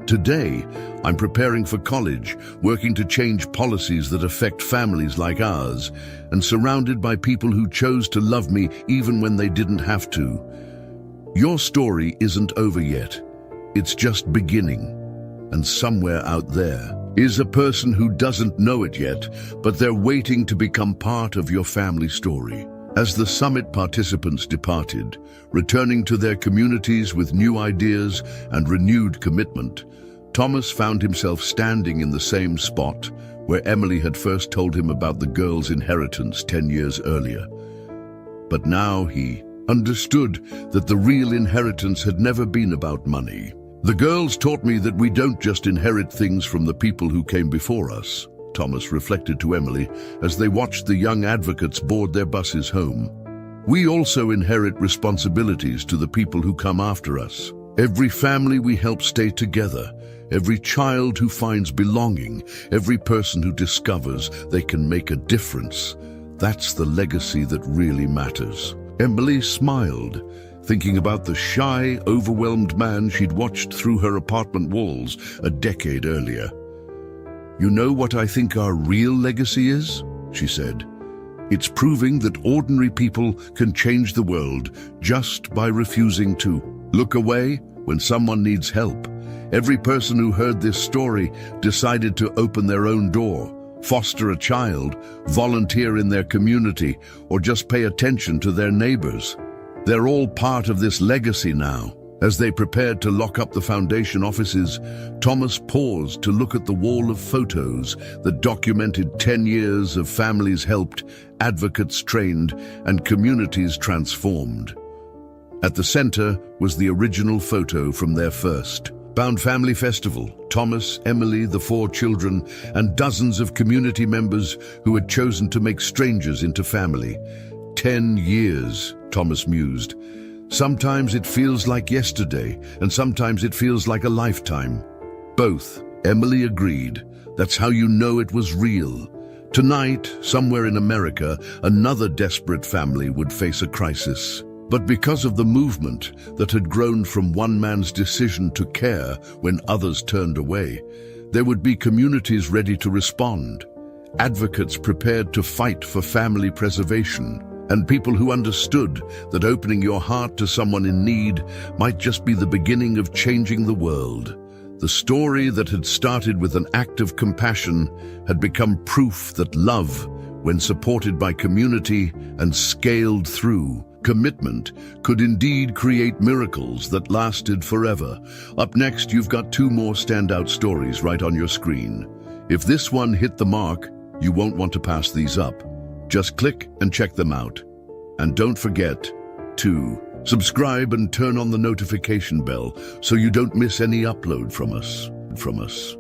Today, I'm preparing for college, working to change policies that affect families like ours, and surrounded by people who chose to love me even when they didn't have to. Your story isn't over yet. It's just beginning. And somewhere out there is a person who doesn't know it yet, but they're waiting to become part of your family story. As the summit participants departed, returning to their communities with new ideas and renewed commitment, Thomas found himself standing in the same spot where Emily had first told him about the girl's inheritance 10 years earlier. But now he understood that the real inheritance had never been about money. The girls taught me that we don't just inherit things from the people who came before us, Thomas reflected to Emily as they watched the young advocates board their buses home. We also inherit responsibilities to the people who come after us. Every family we help stay together, every child who finds belonging, every person who discovers they can make a difference. That's the legacy that really matters. Emily smiled, thinking about the shy, overwhelmed man she'd watched through her apartment walls a decade earlier. "You know what I think our real legacy is?" she said. "It's proving that ordinary people can change the world just by refusing to look away when someone needs help. Every person who heard this story decided to open their own door, foster a child, volunteer in their community, or just pay attention to their neighbors. They're all part of this legacy now." As they prepared to lock up the foundation offices, Thomas paused to look at the wall of photos that documented 10 years of families helped, advocates trained, and communities transformed. At the center was the original photo from their first Bound Family Festival. Thomas, Emily, the 4 children, and dozens of community members who had chosen to make strangers into family. 10 years, Thomas mused. Sometimes it feels like yesterday, and sometimes it feels like a lifetime. Both, Emily agreed. That's how you know it was real. Tonight, somewhere in America, another desperate family would face a crisis. But because of the movement that had grown from one man's decision to care when others turned away, there would be communities ready to respond, advocates prepared to fight for family preservation, and people who understood that opening your heart to someone in need might just be the beginning of changing the world. The story that had started with an act of compassion had become proof that love, when supported by community and scaled through commitment, could indeed create miracles that lasted forever. Up next, you've got 2 more standout stories right on your screen. If this one hit the mark, you won't want to pass these up. Just click and check them out. And don't forget to subscribe and turn on the notification bell so you don't miss any upload from us.